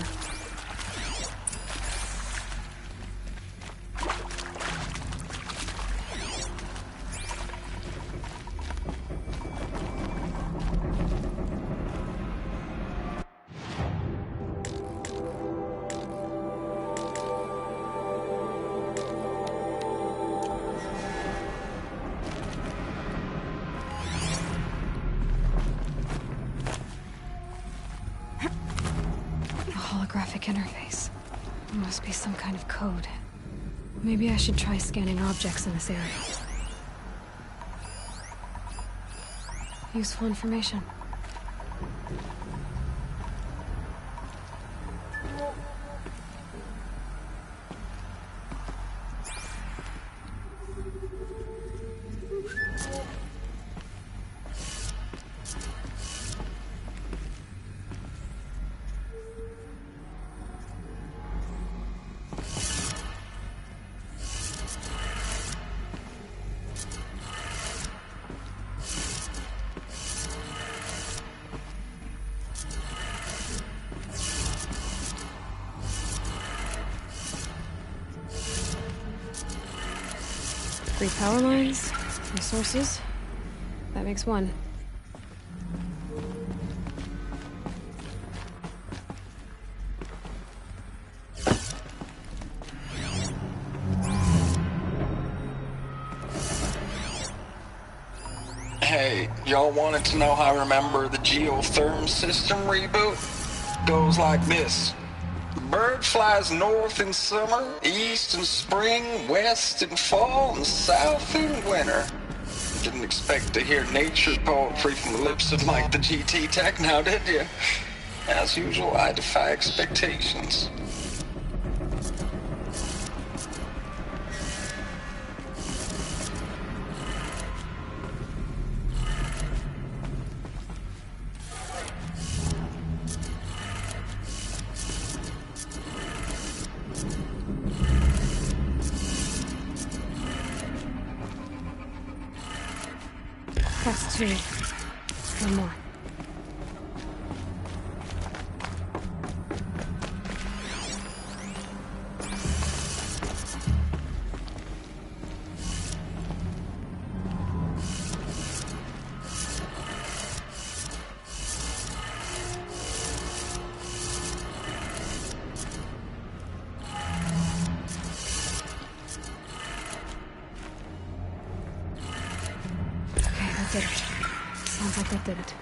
Interface. There must be some kind of code. Maybe I should try scanning objects in this area. Useful information. Three power lines, resources. That makes one. Hey, y'all wanted to know how I remember the geotherm system reboot? Goes like this. Bird flies north in summer, east in spring, west in fall, and south in winter. Didn't expect to hear nature poetry from the lips of Mike the GT Tech now, did you? As usual, I defy expectations. That's two. One more. Did it. Sounds like that did it.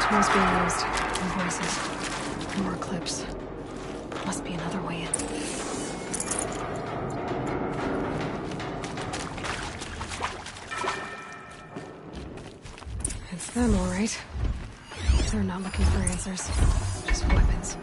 Tools being used. And voices. More clips. Must be another way in. It's them, all right. They're not looking for answers. Just weapons.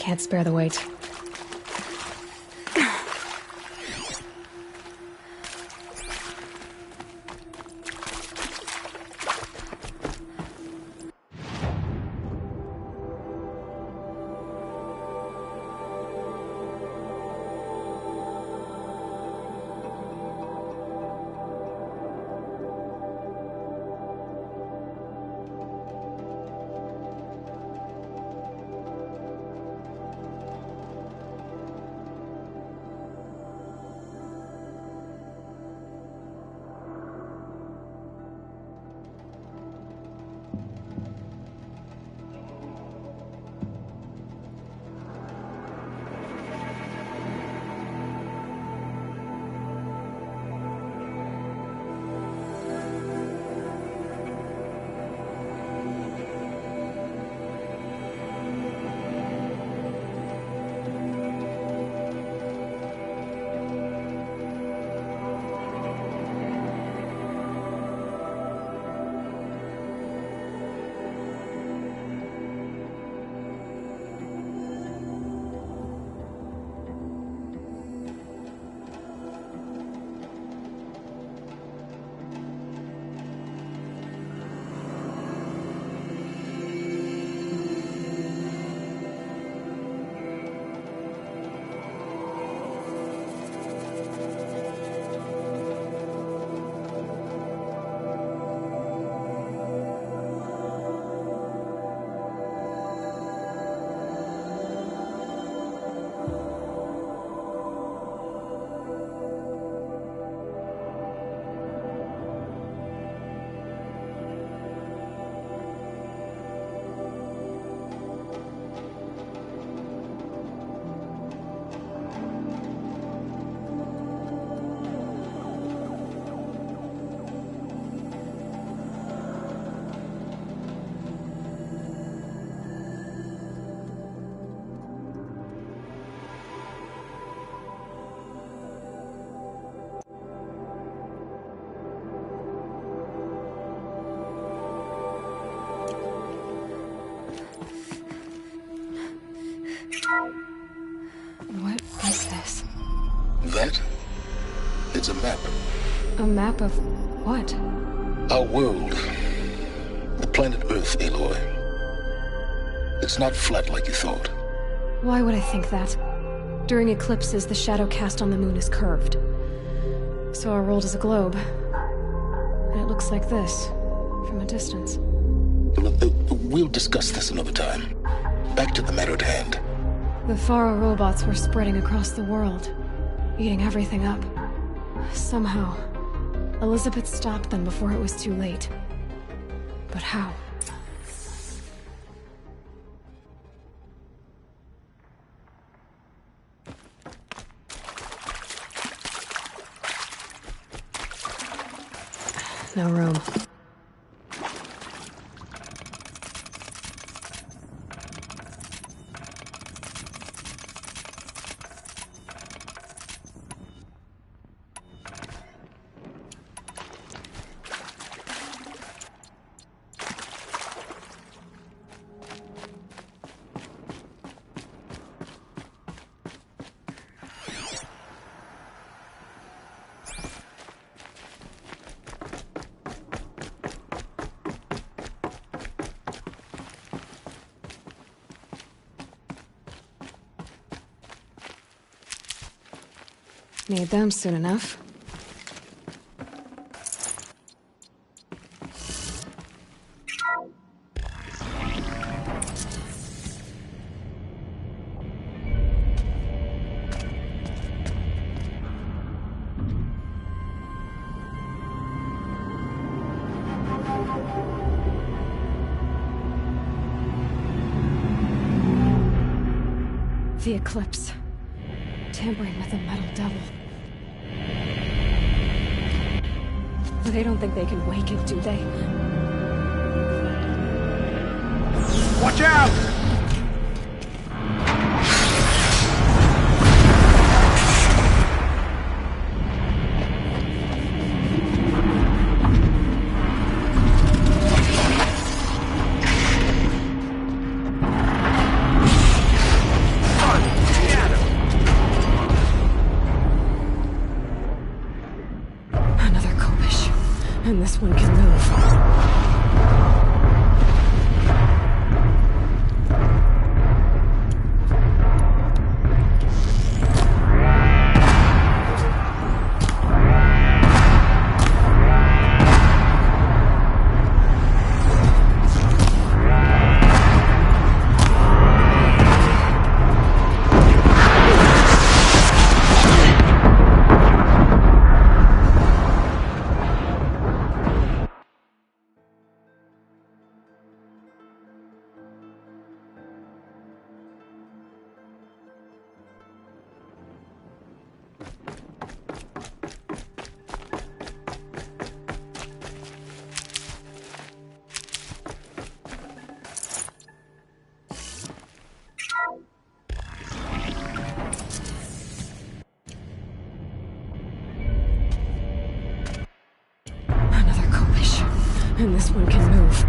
can't spare the weight. What is this? That? It's a map. A map of what? Our world. The planet Earth, Aloy. It's not flat like you thought. Why would I think that? During eclipses, the shadow cast on the moon is curved. So our world is a globe. And it looks like this, from a distance. We'll discuss this another time. Back to the matter at hand. The Faro robots were spreading across the world, eating everything up. Somehow, Elizabeth stopped them before it was too late. But how? No room. Need them soon enough. The Eclipse. Tampering with the Metal Devil. They don't think they can wake it, do they? Watch out! and this one can move. Another Kobish, and this one can move.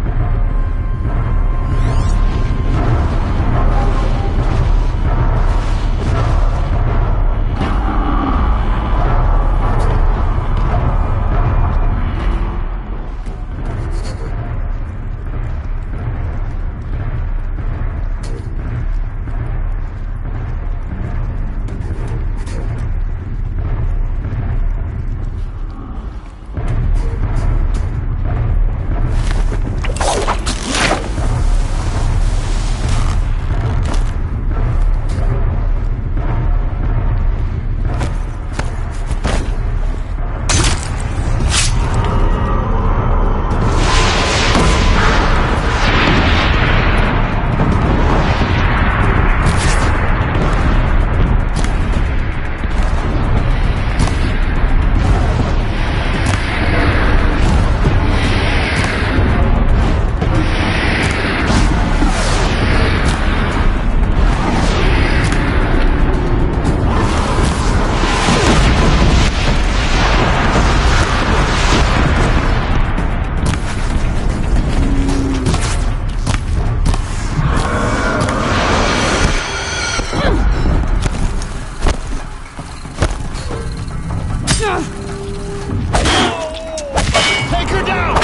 Take her down!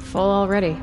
Full already.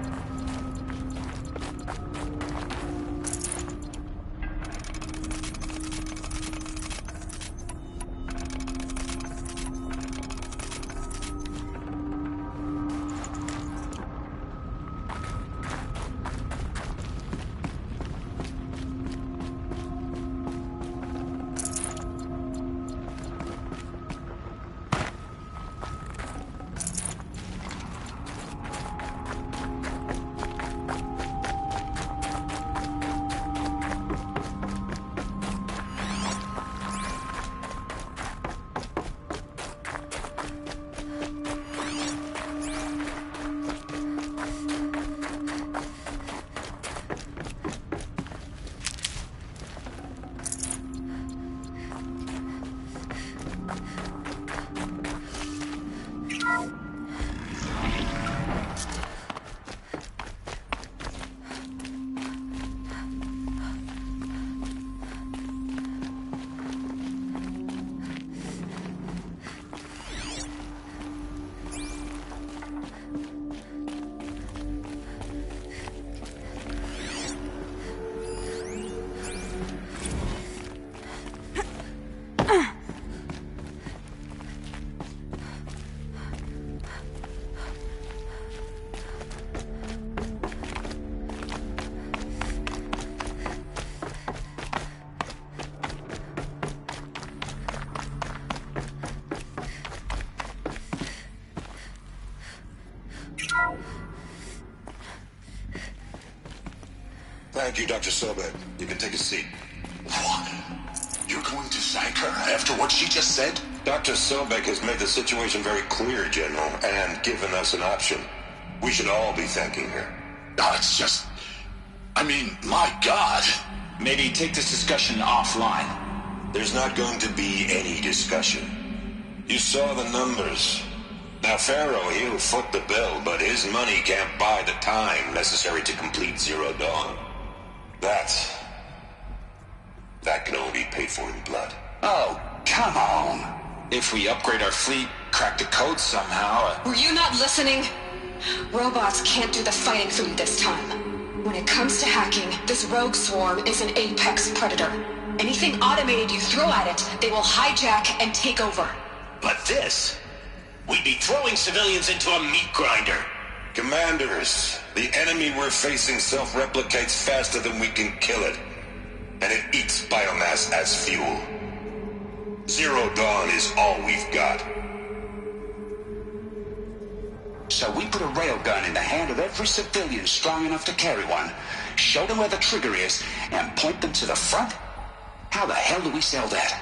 Thank you, Dr. Sobek. You can take a seat. What? You're going to thank her after what she just said? Dr. Sobek has made the situation very clear, General, and given us an option. We should all be thanking her. No, it's just... I mean, my God. Maybe take this discussion offline. There's not going to be any discussion. You saw the numbers. Now, Pharaoh, he'll foot the bill, but his money can't buy the time necessary to complete Zero Dawn. That can only be paid for in blood. Oh, come on. If we upgrade our fleet, crack the code somehow... Were you not listening? Robots can't do the fighting for you this time. When it comes to hacking, this rogue swarm is an apex predator. Anything automated you throw at it, they will hijack and take over. But this... We'd be throwing civilians into a meat grinder. Commanders, the enemy we're facing self-replicates faster than we can kill it. And it eats biomass as fuel. Zero Dawn is all we've got. So we put a railgun in the hand of every civilian strong enough to carry one, show them where the trigger is, and point them to the front? How the hell do we sell that?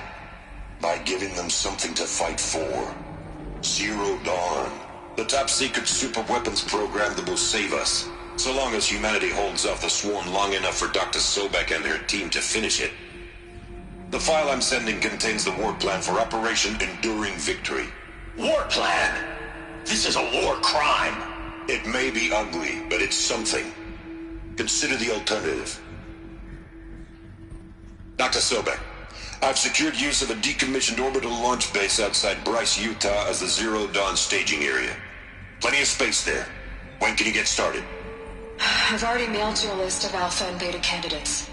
By giving them something to fight for. Zero Dawn. The top-secret super-weapons program that will save us. So long as humanity holds off the swarm long enough for Dr. Sobek and her team to finish it. The file I'm sending contains the war plan for Operation Enduring Victory. War plan? This is a war crime. It may be ugly, but it's something. Consider the alternative. Dr. Sobek, I've secured use of a decommissioned orbital launch base outside Bryce, Utah as the Zero Dawn staging area. Plenty of space there. When can you get started? I've already mailed you a list of Alpha and Beta candidates.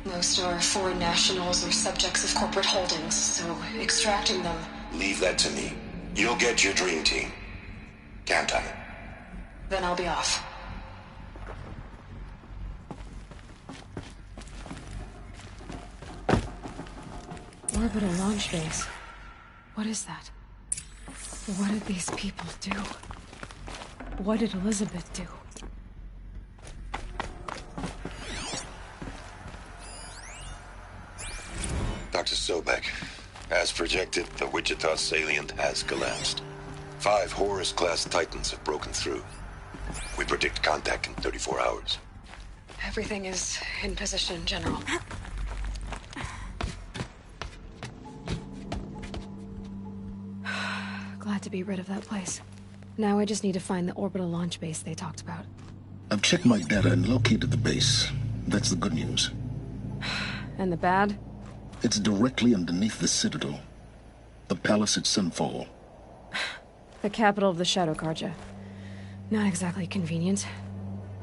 Most are foreign nationals or subjects of corporate holdings, so extracting them... Leave that to me. You'll get your dream team. Count on it. Then I'll be off. Orbital launch base. What is that? What did these people do? What did Elizabeth do? Dr. Sobek, as projected, the Wichita salient has collapsed. 5 Horus-class Titans have broken through. We predict contact in 34 hours. Everything is in position, General. Glad to be rid of that place. Now I just need to find the orbital launch base they talked about. I've checked my data and located the base. That's the good news. And the bad? It's directly underneath the Citadel. The palace at Sunfall. The capital of the Shadow Carja. Not exactly convenient.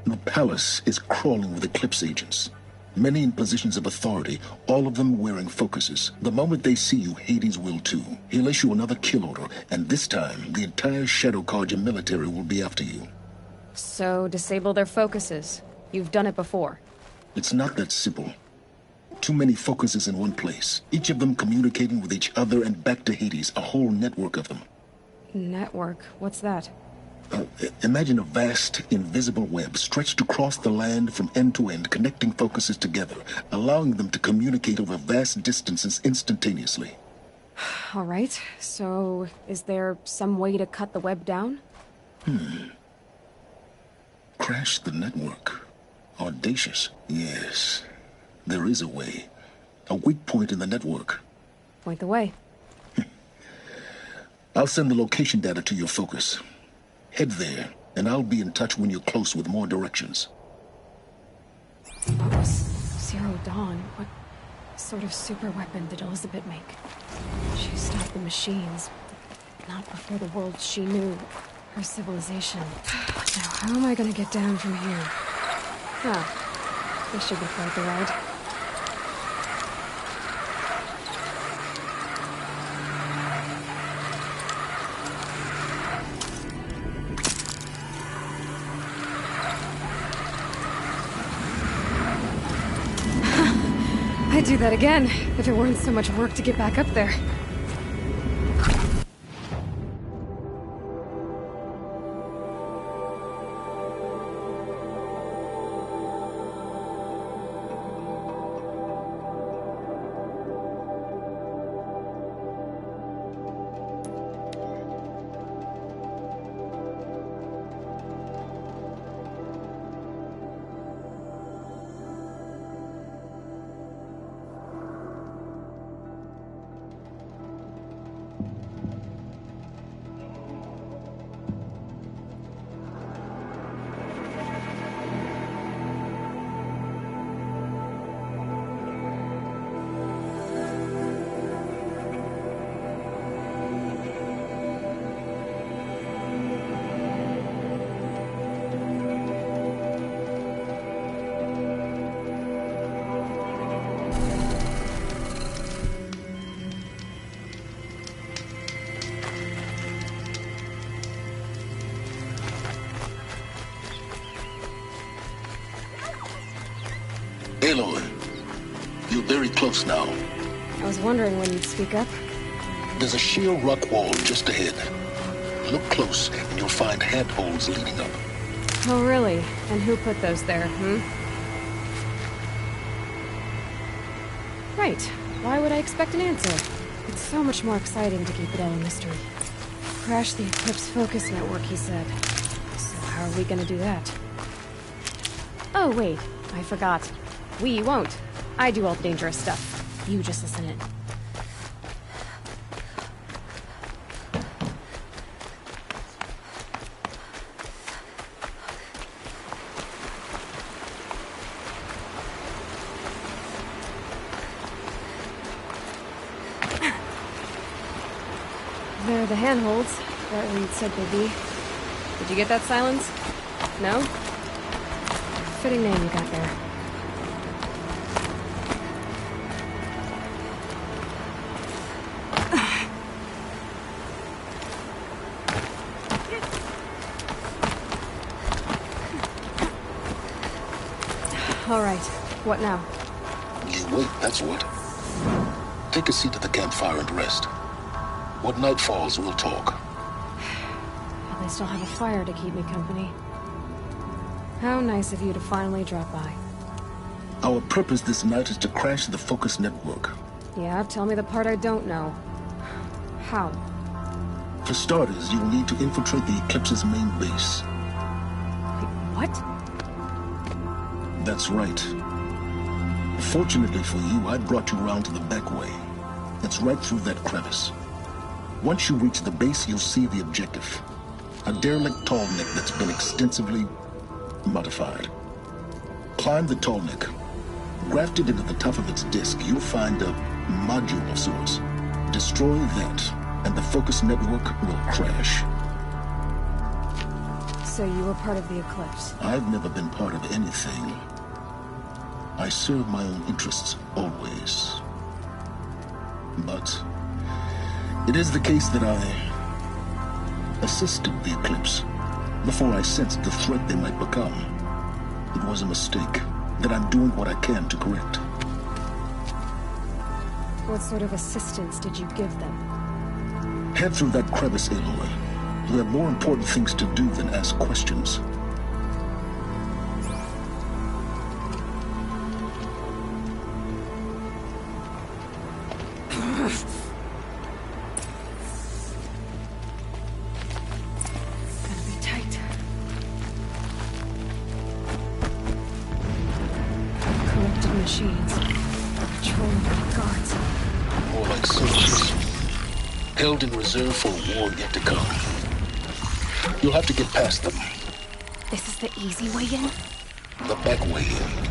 The palace is crawling with Eclipse agents. Many in positions of authority, all of them wearing focuses. The moment they see you, Hades will too. He'll issue another kill order, and this time, the entire Shadow Carja military will be after you. So, disable their focuses. You've done it before. It's not that simple. Too many focuses in one place, each of them communicating with each other and back to Hades, a whole network of them. Network? What's that? Imagine a vast, invisible web stretched across the land from end to end, connecting focuses together, allowing them to communicate over vast distances instantaneously. All right, so is there some way to cut the web down? Crash the network. Audacious. Yes, there is a way. A weak point in the network. Point the way. I'll send the location data to your focus. Head there, and I'll be in touch when you're close with more directions. What was Zero Dawn? What sort of super weapon did Elizabeth make? She stopped the machines, but not before the world she knew. Her civilization. Now, how am I gonna get down from here? This should be quite the ride. I'd do that again, if it weren't so much work to get back up there. Aloy, you're very close now. I was wondering when you'd speak up. There's a sheer rock wall just ahead. Look close, and you'll find handholds leading up. Oh, really? And who put those there, Right. Why would I expect an answer? It's so much more exciting to keep it all a mystery. Crash the Eclipse Focus Network, he said. So how are we gonna do that? Oh, wait. I forgot. We won't. I do all the dangerous stuff. You just listen in. They're the handholds, right where you'd said they'd be. Did you get that, Silence? No? Fitting name you got there. All right. What now? You wait, that's what. Take a seat at the campfire and rest. When night falls, we'll talk. At least I'll have a fire to keep me company. How nice of you to finally drop by. Our purpose this night is to crash the Focus Network. Yeah, tell me the part I don't know. How? For starters, you'll need to infiltrate the Eclipse's main base. Wait, what? That's right. Fortunately for you, I brought you around to the back way. It's right through that crevice. Once you reach the base, you'll see the objective. A derelict tall neck that's been extensively modified. Climb the tall neck. Grafted into the top of its disk, you'll find a module of sorts. Destroy that, and the Focus Network will crash. So you were part of the Eclipse? I've never been part of anything. I serve my own interests, always. But it is the case that I assisted the Eclipse before I sensed the threat they might become. It was a mistake that I'm doing what I can to correct. What sort of assistance did you give them? Head through that crevice, Aloy. You have more important things to do than ask questions. Machines. Patrolling by guards. More like soldiers. Held in reserve for a war yet to come. You'll have to get past them. This is the easy way in? The back way in.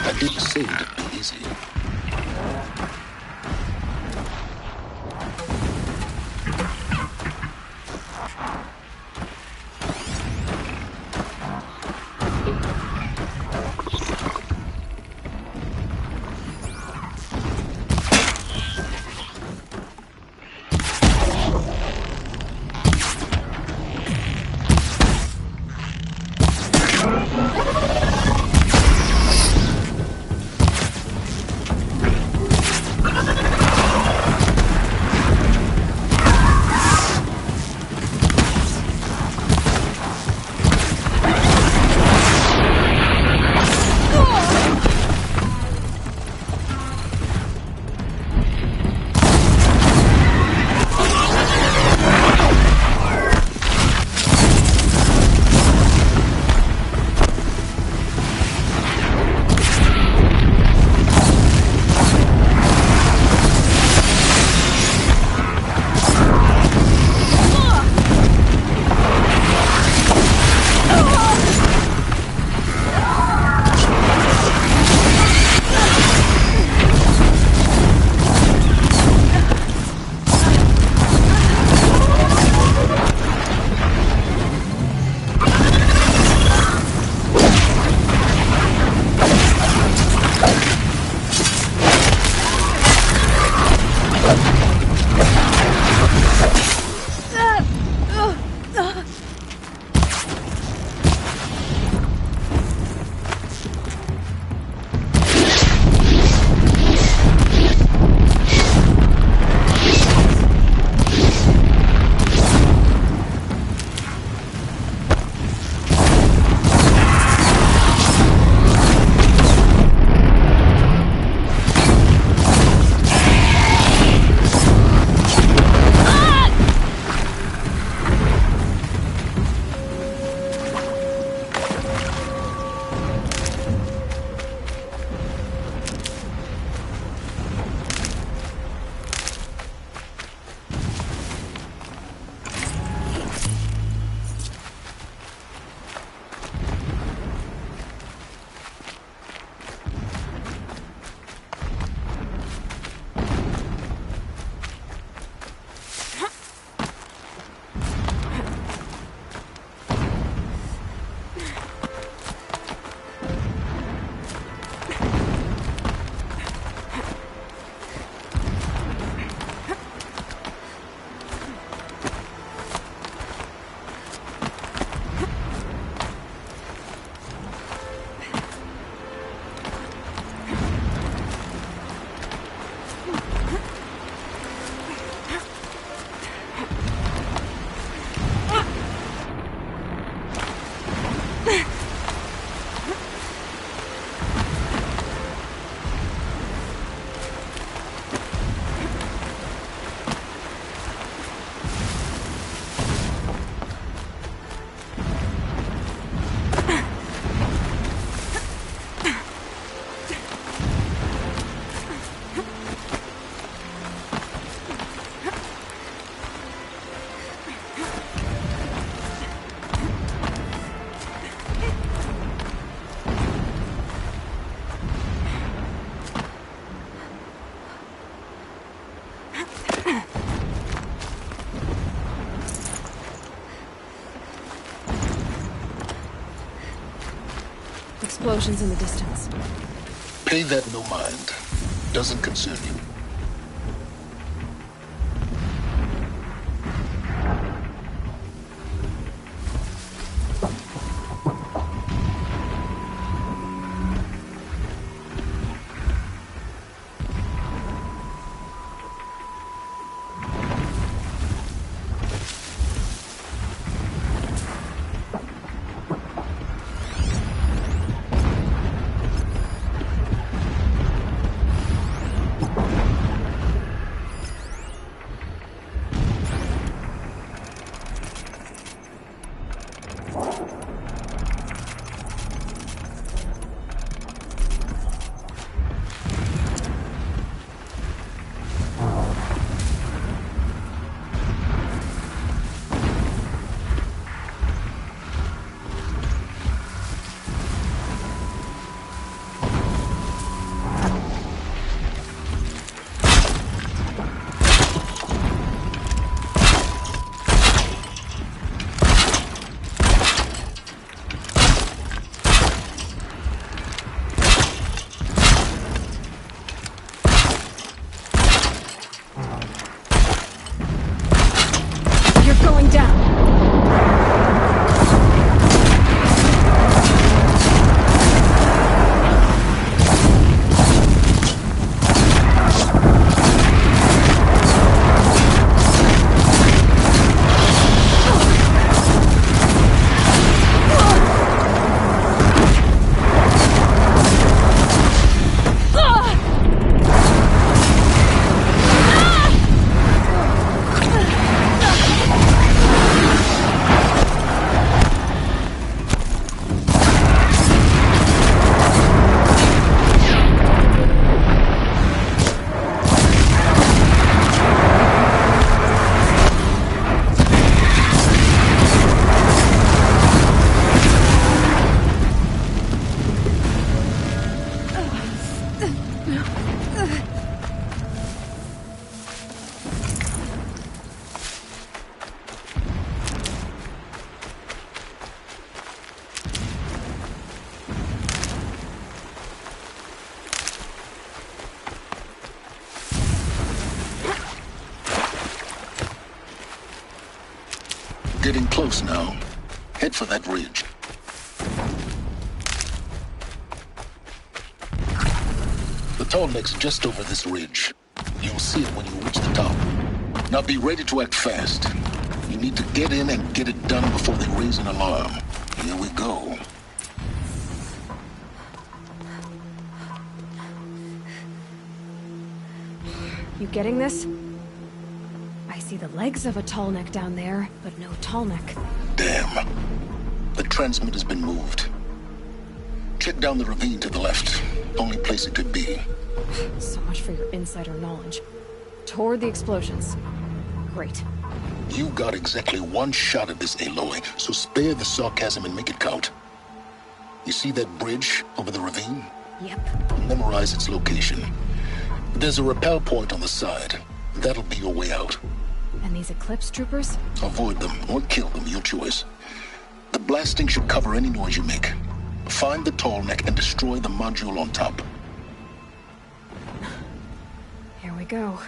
I didn't say it'd be easy. explosions in the distance. Pay that no mind. Doesn't concern you. Getting close now. Head for that ridge. The tall neck's just over this ridge. You'll see it when you reach the top. Now be ready to act fast. You need to get in and get it done before they raise an alarm. Here we go. You getting this? I see the legs of a tall neck down there, but no tall neck. Damn. The transmitter's been moved. Check down the ravine to the left. Only place it could be. So much for your insider knowledge. Toward the explosions. Great. You got exactly one shot at this, Aloy, so spare the sarcasm and make it count. You see that bridge over the ravine? Yep. Memorize its location. There's a rappel point on the side. That'll be your way out. And these Eclipse troopers? Avoid them or kill them, your choice. The blasting should cover any noise you make. Find the tall neck and destroy the module on top. Here we go.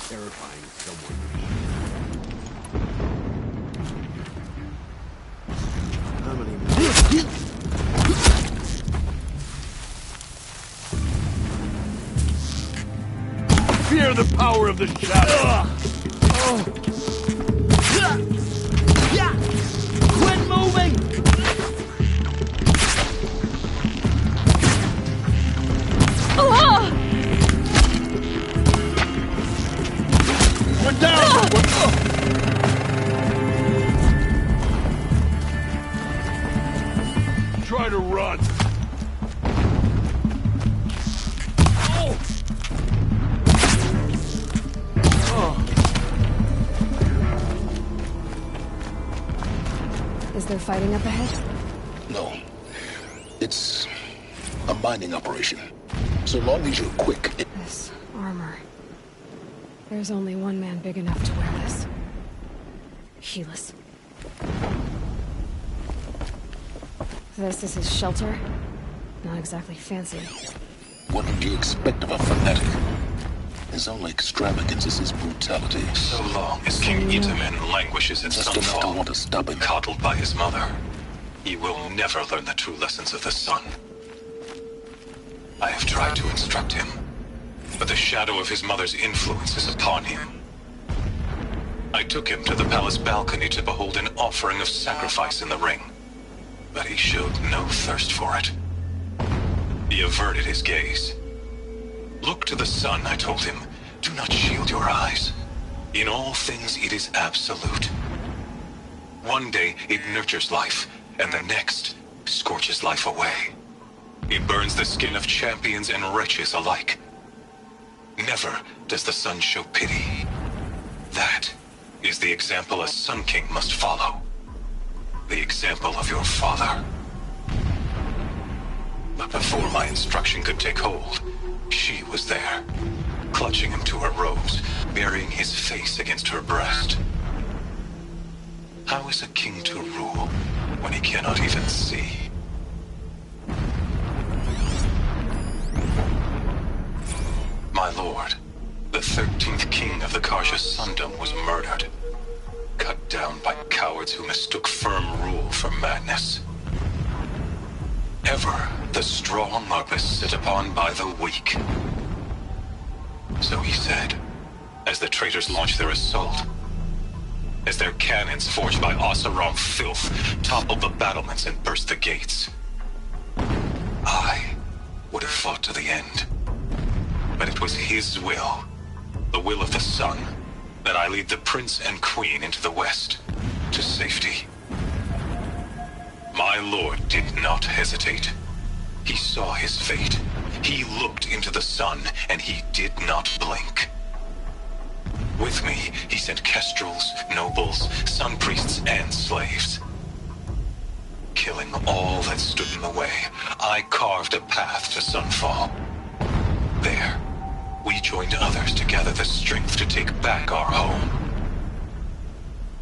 Terrifying someone. How many Fear the power of the shadow! Quit moving! We're down! Try to run! Is there fighting up ahead? No. It's a mining operation. So long as you're quick, This armor. There's only one man big enough to wear this. Helis. This is his shelter. Not exactly fancy. What would you expect of a fanatic? His only extravagance is his brutality. So long as King Itamen languishes at Just enough to Sunfall, want to stop him. coddled by his mother, he will never learn the true lessons of the sun. I have tried to instruct him, but the shadow of his mother's influence is upon him. I took him to the palace balcony to behold an offering of sacrifice in the ring, but he showed no thirst for it. He averted his gaze. Look to the sun, I told him. Do not shield your eyes. In all things it is absolute. One day it nurtures life, and the next scorches life away. It burns the skin of champions and wretches alike. Never does the sun show pity. That is the example a Sun King must follow. The example of your father. But before my instruction could take hold, she was there, clutching him to her robes, burying his face against her breast. How is a king to rule when he cannot even see? My lord, the 13th king of the Karja Sundom was murdered, cut down by cowards who mistook firm rule for madness. Ever the strong are beset upon by the weak. So he said, as the traitors launched their assault, as their cannons forged by Oseram filth toppled the battlements and burst the gates. I would have fought to the end. But it was his will, the will of the sun, that I lead the prince and queen into the west, to safety. My lord did not hesitate. He saw his fate. He looked into the sun, and he did not blink. With me, he sent kestrels, nobles, sun priests, and slaves. Killing all that stood in the way, I carved a path to Sunfall. There, we joined others to gather the strength to take back our home.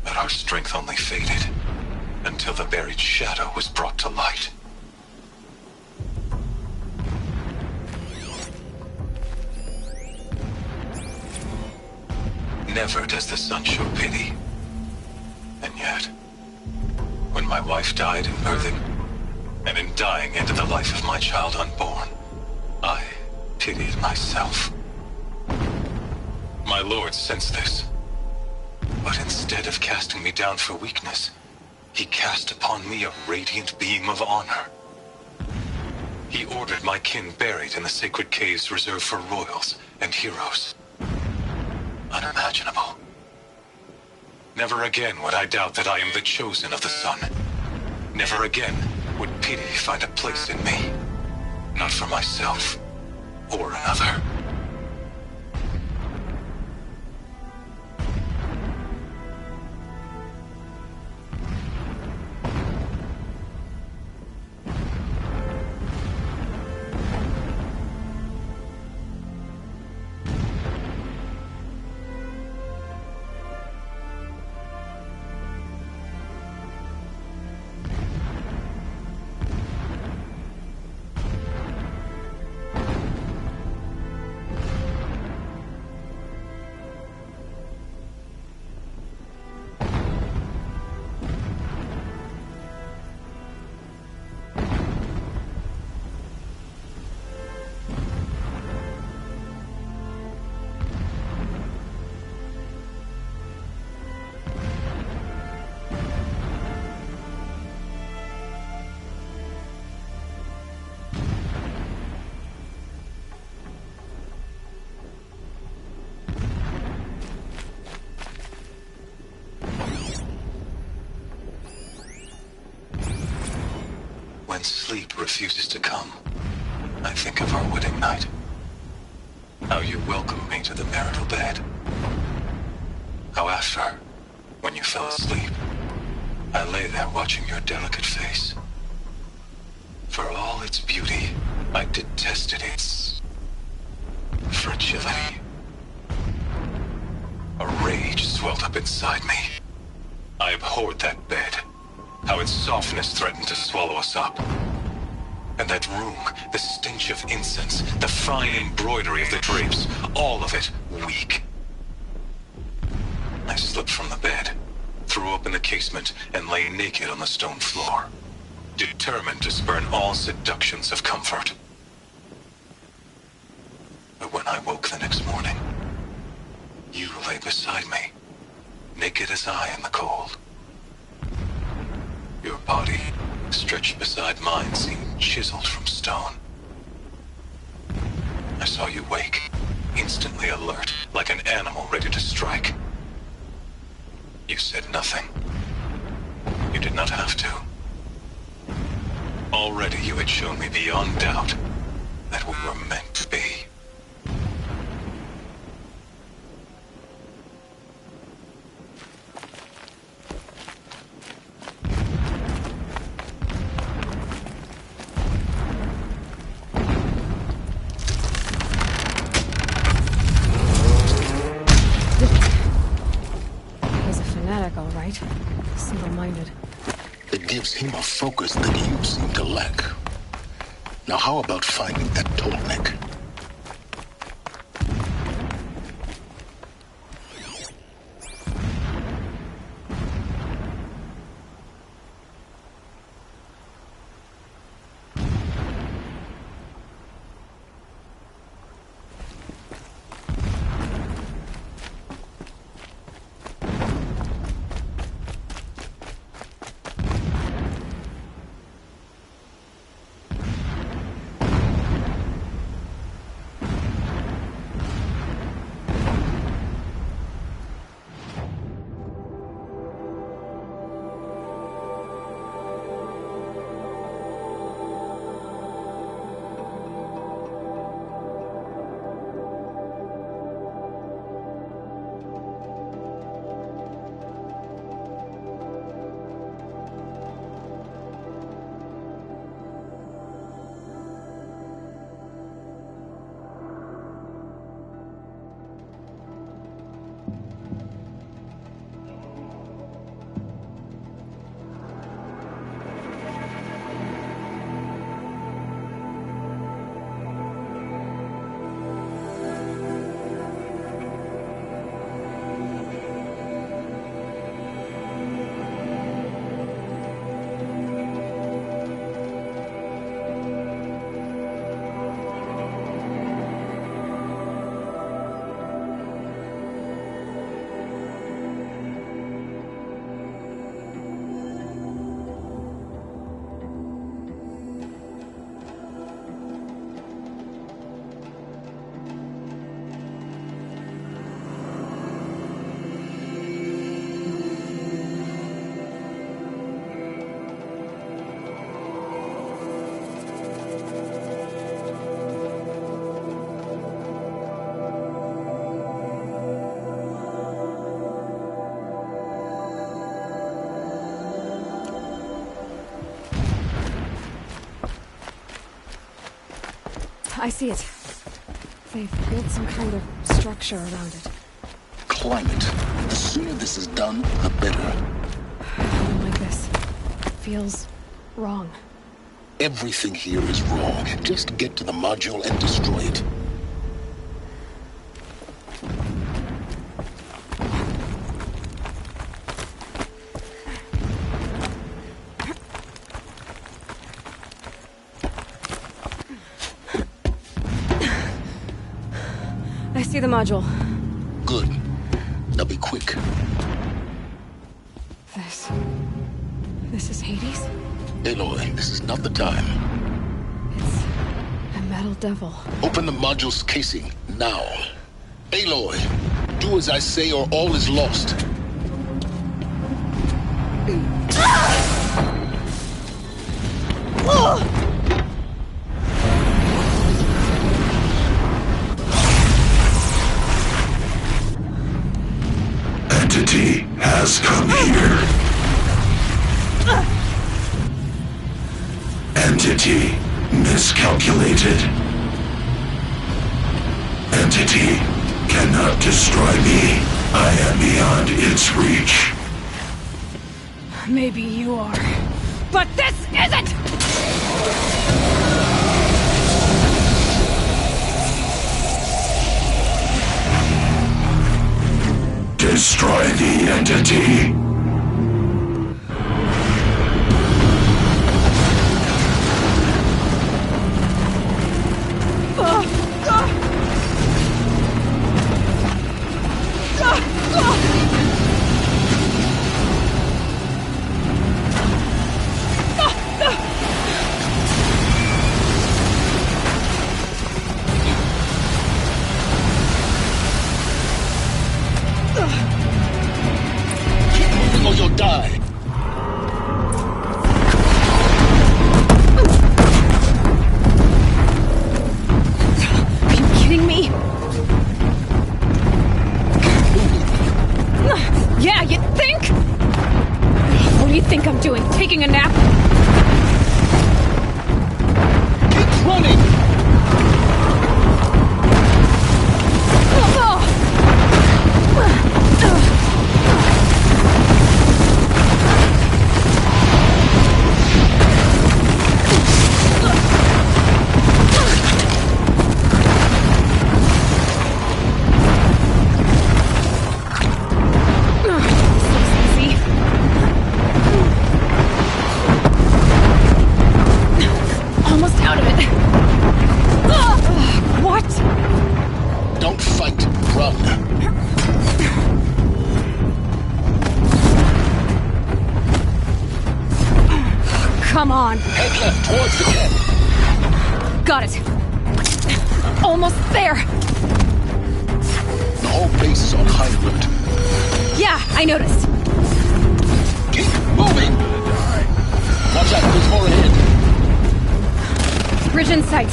But our strength only faded until the buried shadow was brought to light. Never does the sun show pity. And yet, when my wife died in birthing, and in dying ended the life of my child unborn, I pitied myself. My lord sensed this, but instead of casting me down for weakness, he cast upon me a radiant beam of honor. He ordered my kin buried in the sacred caves reserved for royals and heroes. Unimaginable. Never again would I doubt that I am the chosen of the sun. Never again would pity find a place in me. Not for myself or another. When sleep refuses to come, I think of our wedding night. How you welcomed me to the marital bed. How after, when you fell asleep, I lay there watching your delicate face. For all its beauty, I detested its fragility. A rage swelled up inside me. I abhorred that bed. How its softness threatened to swallow us up. And that room, the stench of incense, the fine embroidery of the drapes, all of it weak. I slipped from the bed, threw open the casement, and lay naked on the stone floor, determined to spurn all seductions of comfort. But when I woke the next morning, you lay beside me, naked as I in the cold. Your body, stretched beside mine, seemed chiseled from stone. I saw you wake, instantly alert, like an animal ready to strike. You said nothing. You did not have to. Already you had shown me beyond doubt that we were meant to be. Single-minded. It gives him a focus that you seem to lack. Now how about finding that Tolmec? I see it. They've built some kind of structure around it. Climate. The sooner this is done, the better. I don't like this. It feels wrong. Everything here is wrong. Just get to the module and destroy it. I see the module. Good. Now be quick. This is Hades? Aloy, this is not the time. It's a metal devil. Open the module's casing, now. Aloy, do as I say or all is lost. Entity has come here. Entity miscalculated. Entity cannot destroy me. I am beyond its reach. Maybe you are. But this isn't! Destroy the entity. Keep moving or you'll die. Are you kidding me? Yeah, you think? What do you think I'm doing? Taking a nap? Keep running! Almost out of it. What? Don't fight, run. Come on. Head left towards the camp. Got it. Almost there. The whole base is on high alert. Yeah, I noticed. Keep moving! Watch out, there's more ahead. Bridge in sight.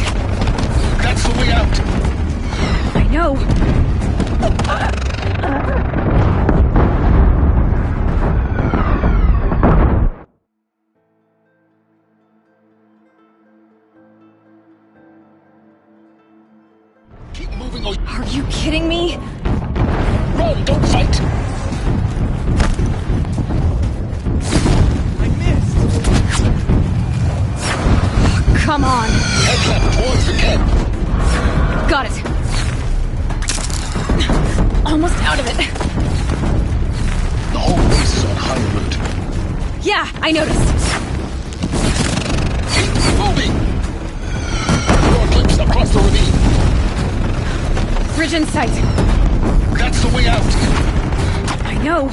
That's the way out. I know. Keep moving or... Are you kidding me? Run, don't fight! I missed! Come on. Head left towards the camp. Got it. Almost out of it. The whole base is on high alert. Yeah, I noticed. Keep moving! Door clips across the ravine. Bridge in sight. That's the way out. I know.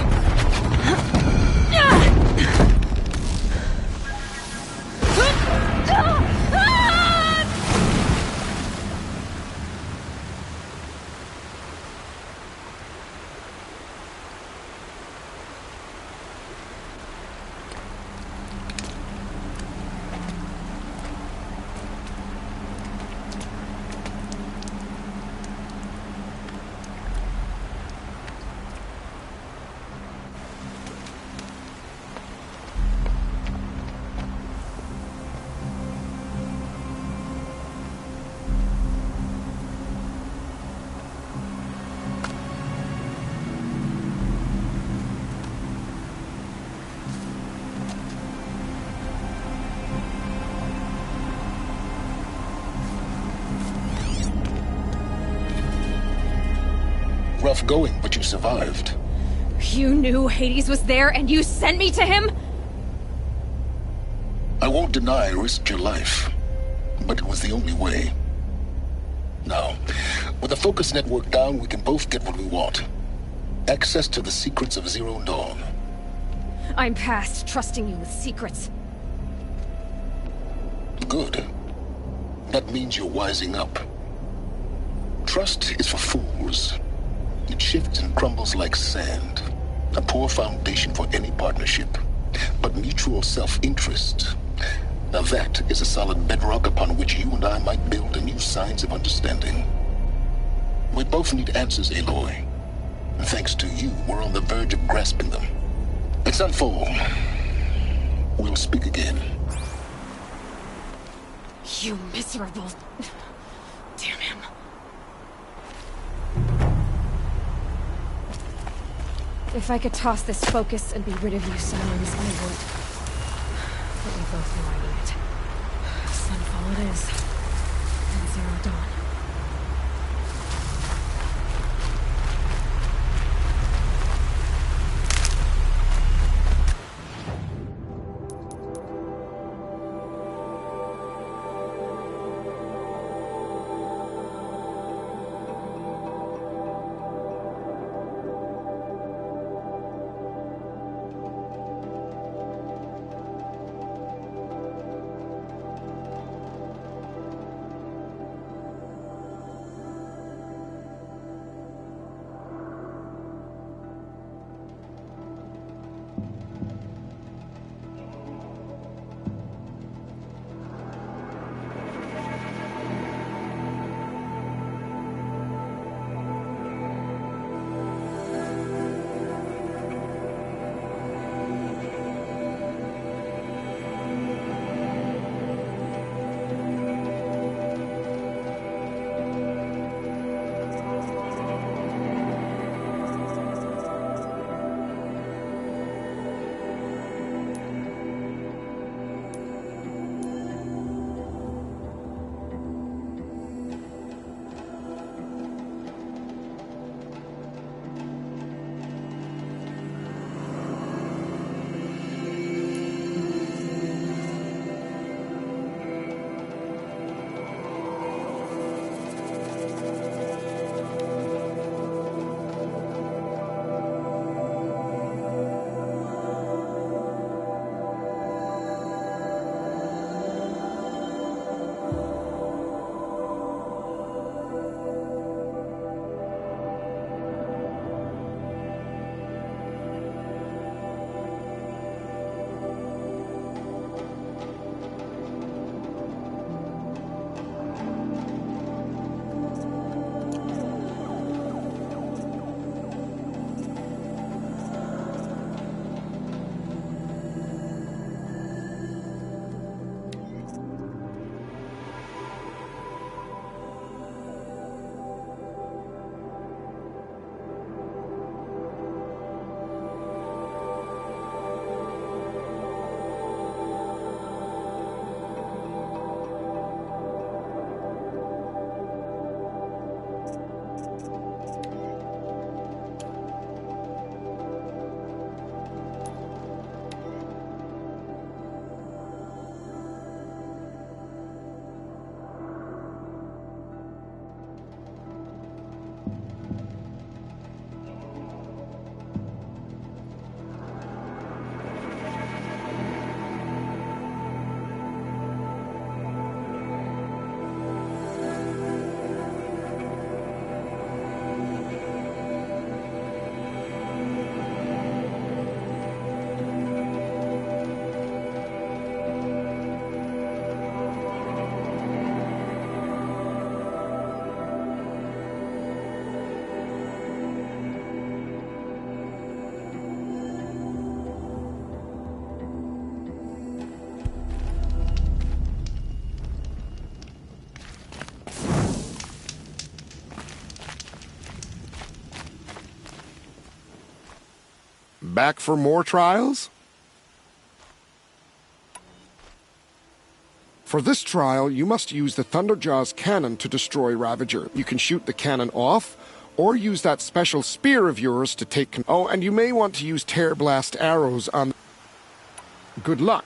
Rough going, but you survived. You knew Hades was there and you sent me to him? I won't deny I risked your life, but it was the only way. Now, with the focus network down, we can both get what we want. Access to the secrets of Zero Dawn. I'm past trusting you with secrets. Good. That means you're wising up. Trust is for fools. It shifts and crumbles like sand. A poor foundation for any partnership. But mutual self-interest, now that is a solid bedrock upon which you and I might build anew signs of understanding. We both need answers, Aloy. And thanks to you, we're on the verge of grasping them. It's unfold. We'll speak again. You miserable... Damn him. If I could toss this focus and be rid of you, Sirens, I would. But we both know I need it. Sunfall it is. And Zero Dawn. Back for more trials? For this trial, you must use the Thunderjaw's cannon to destroy Ravager. You can shoot the cannon off, or use that special spear of yours to take... Oh, and you may want to use Tear Blast arrows on... Good luck.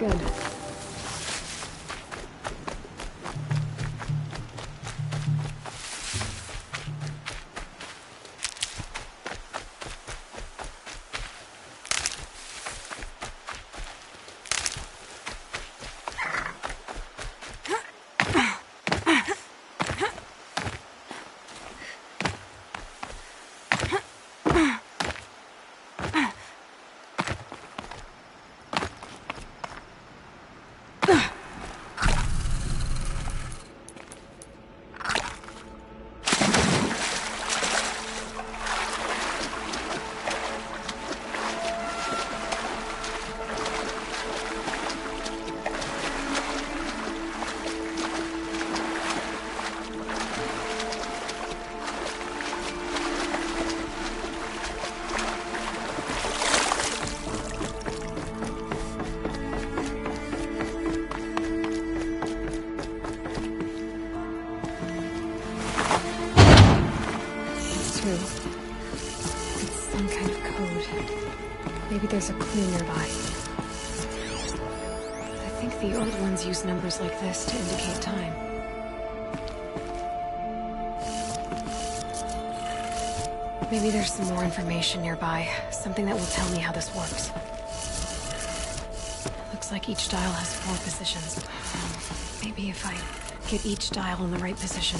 Looks good. Maybe there's a clue nearby. I think the old ones use numbers like this to indicate time. Maybe there's some more information nearby, something that will tell me how this works. Looks like each dial has 4 positions. Maybe if I get each dial in the right position.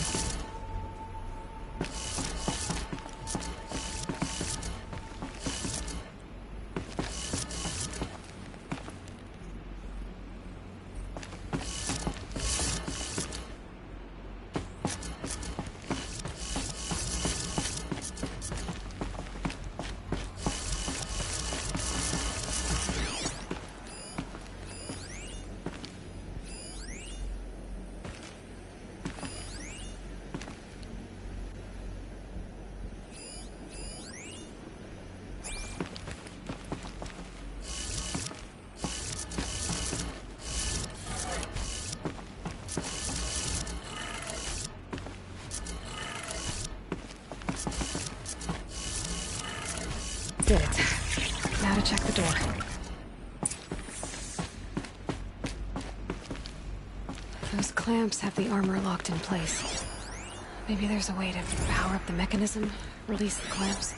Did it. Now to check the door. Those clamps have the armor locked in place. Maybe there's a way to power up the mechanism, release the clamps.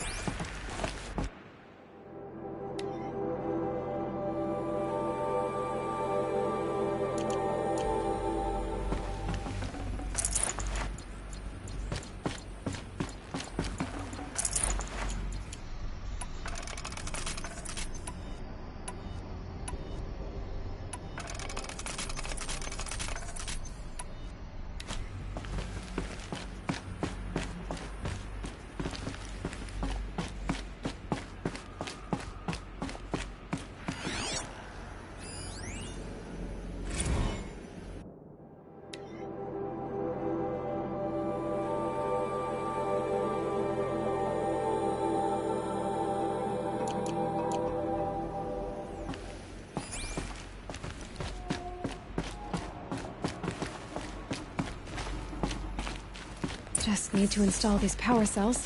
Just need to install these power cells.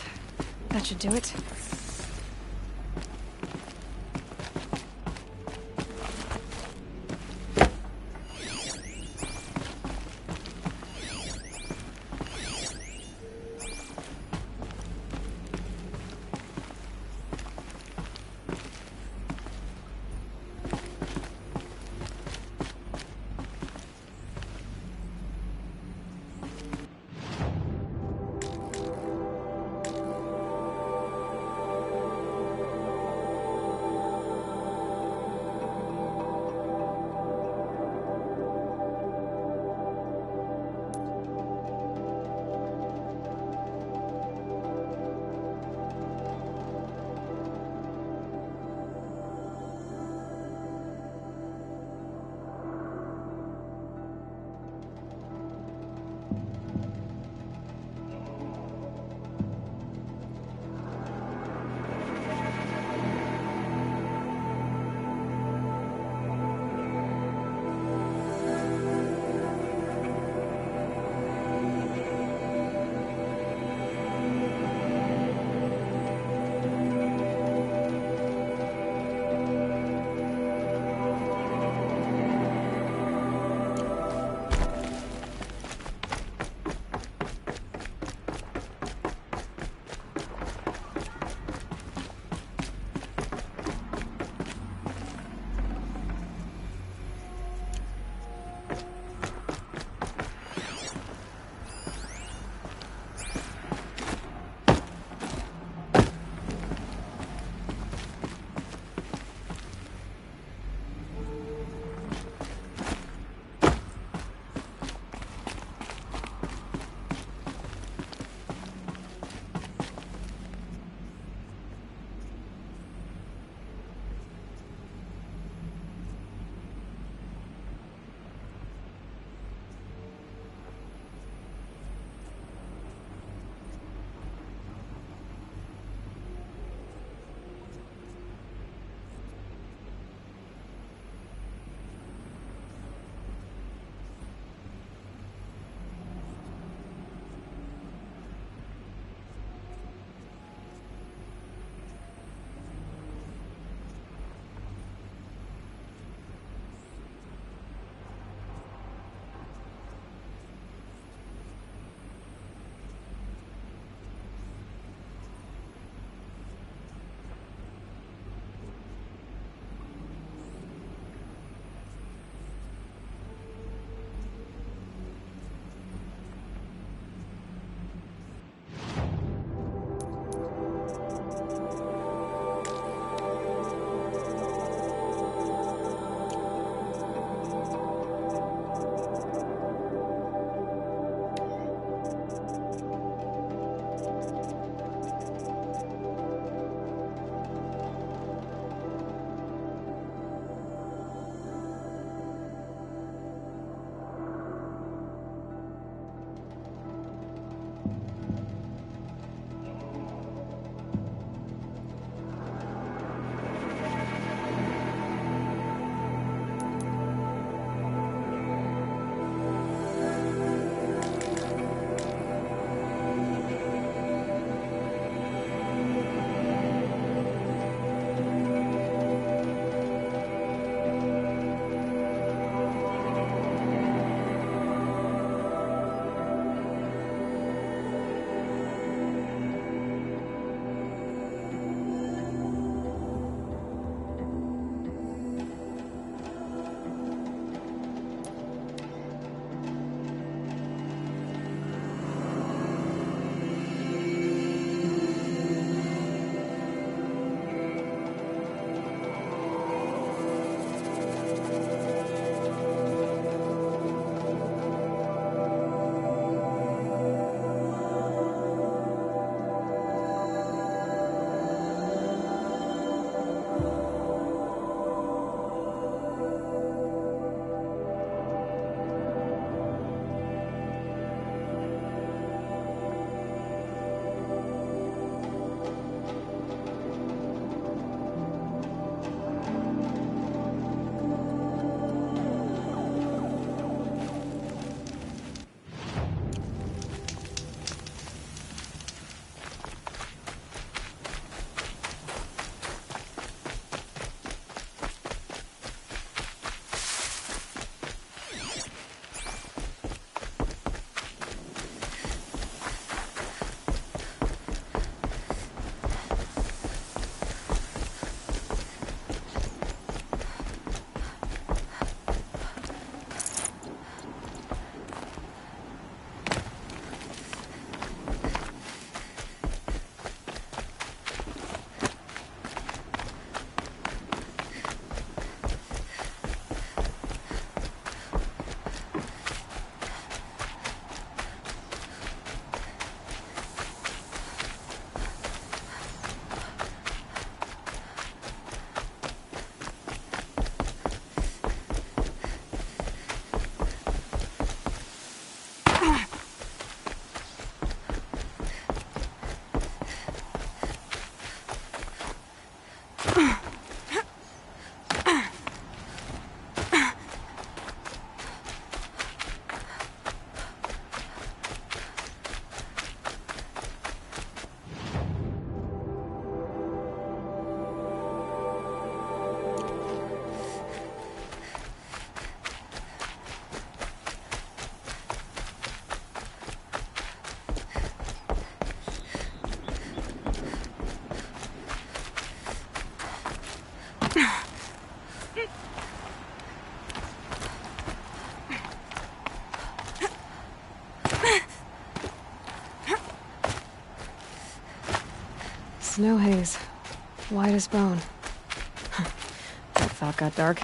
That should do it. Snow haze. White as bone. That thought got dark.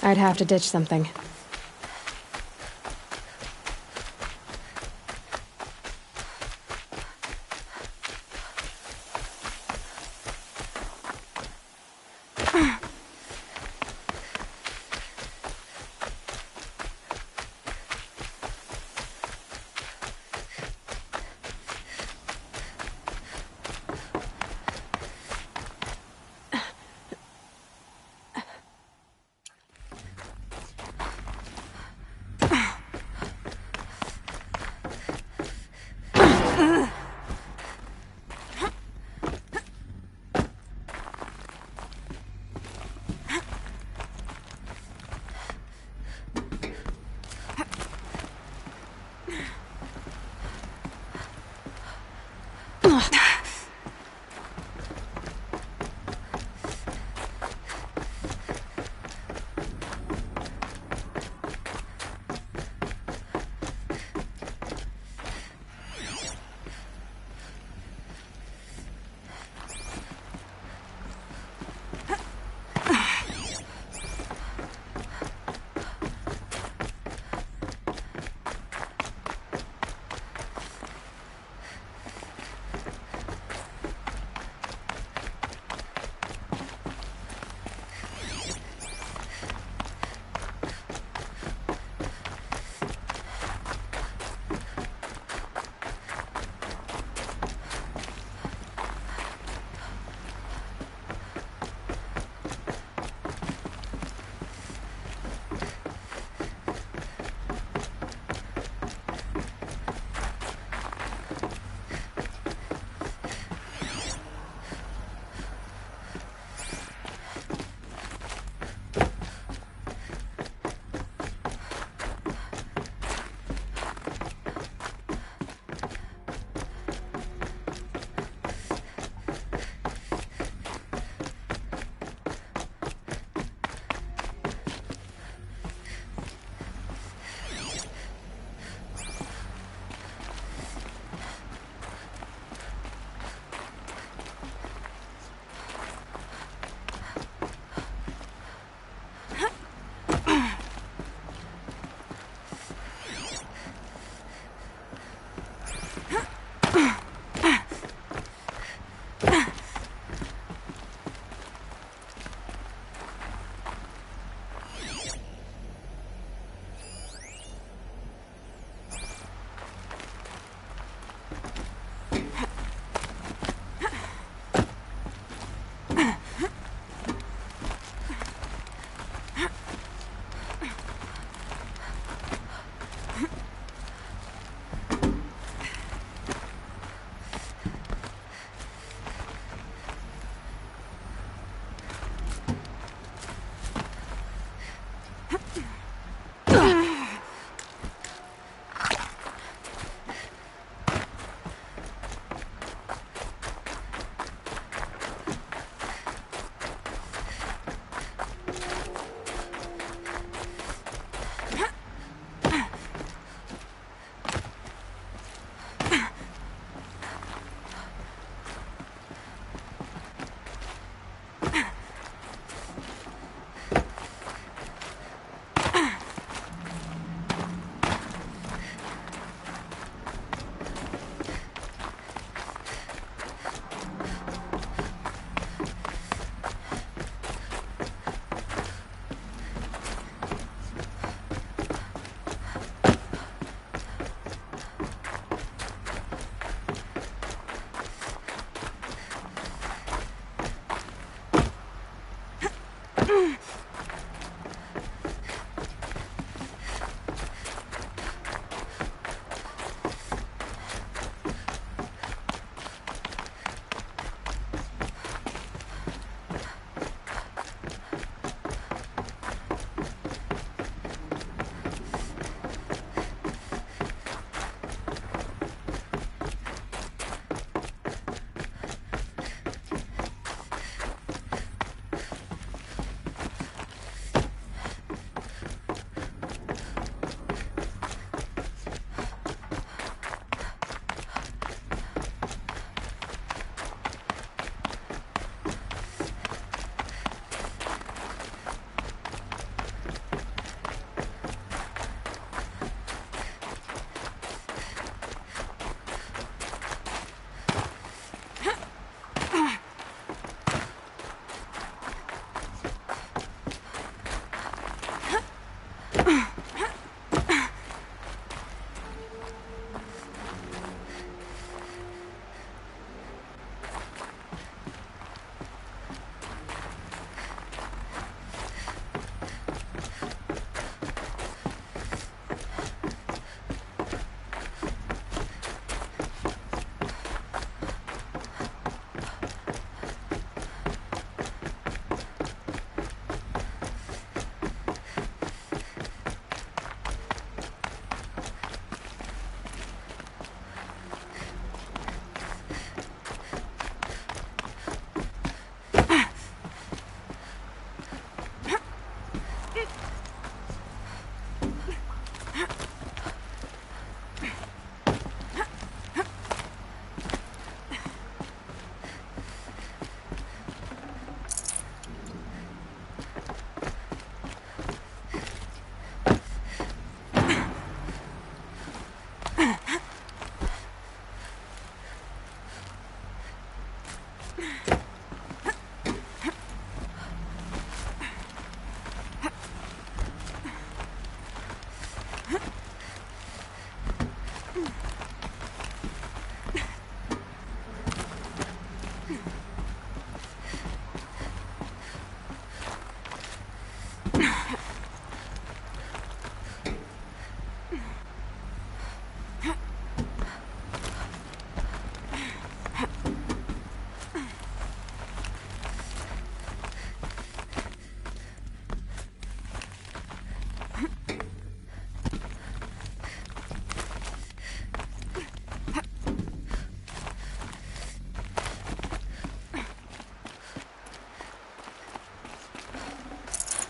I'd have to ditch something.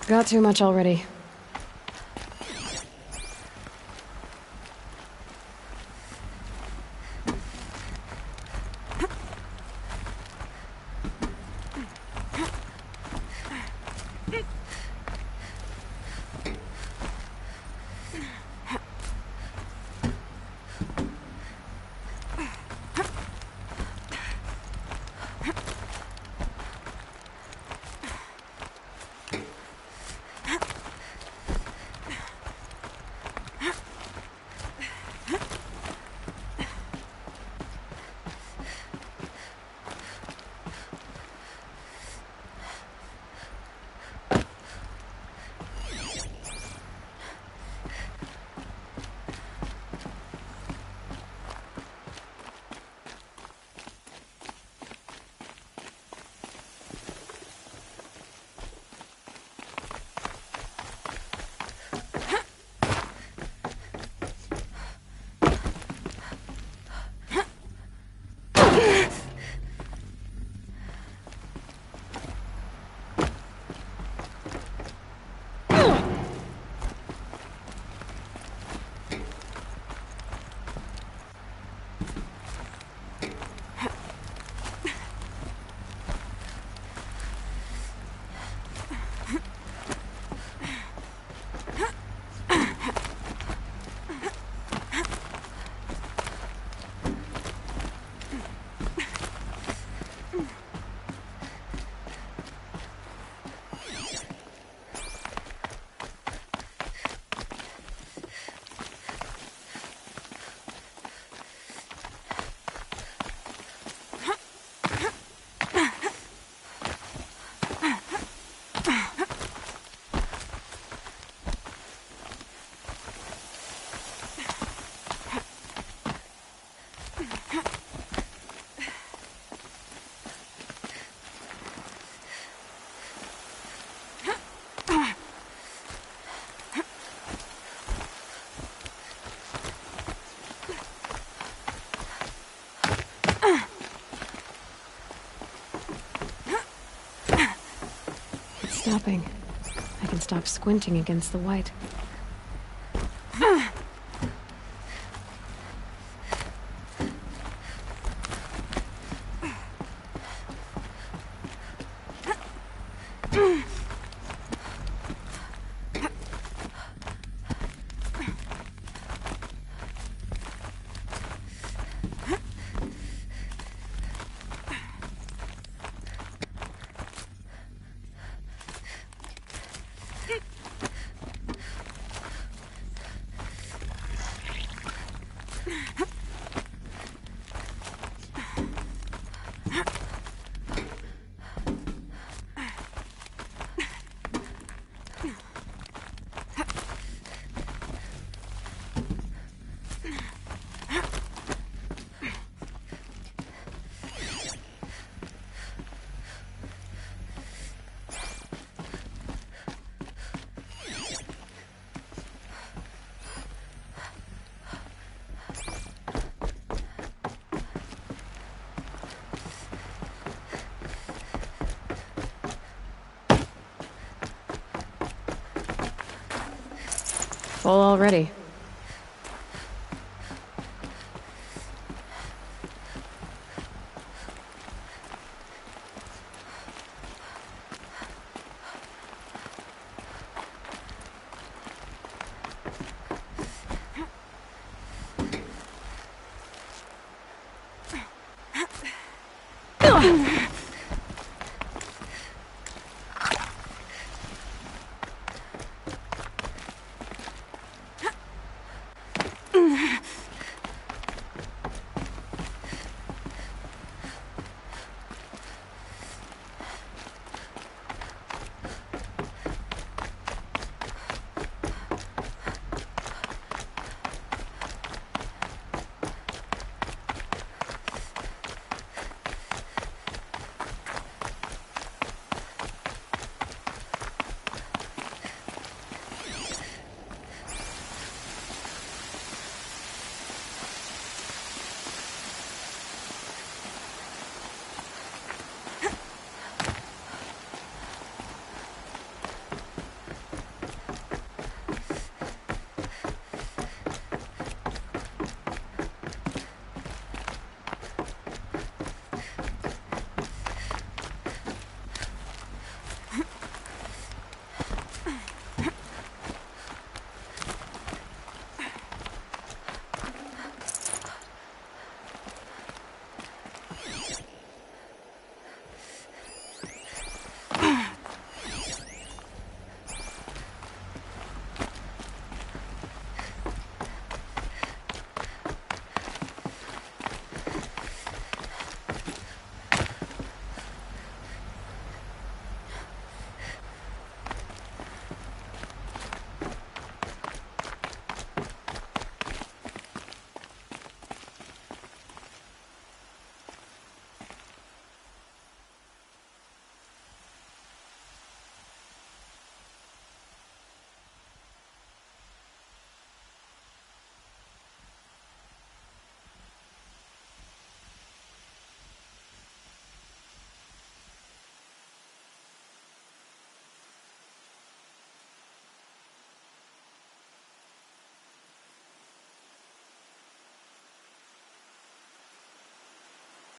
Got too much already. Stopping. I can stop squinting against the white. Full already. Ugh.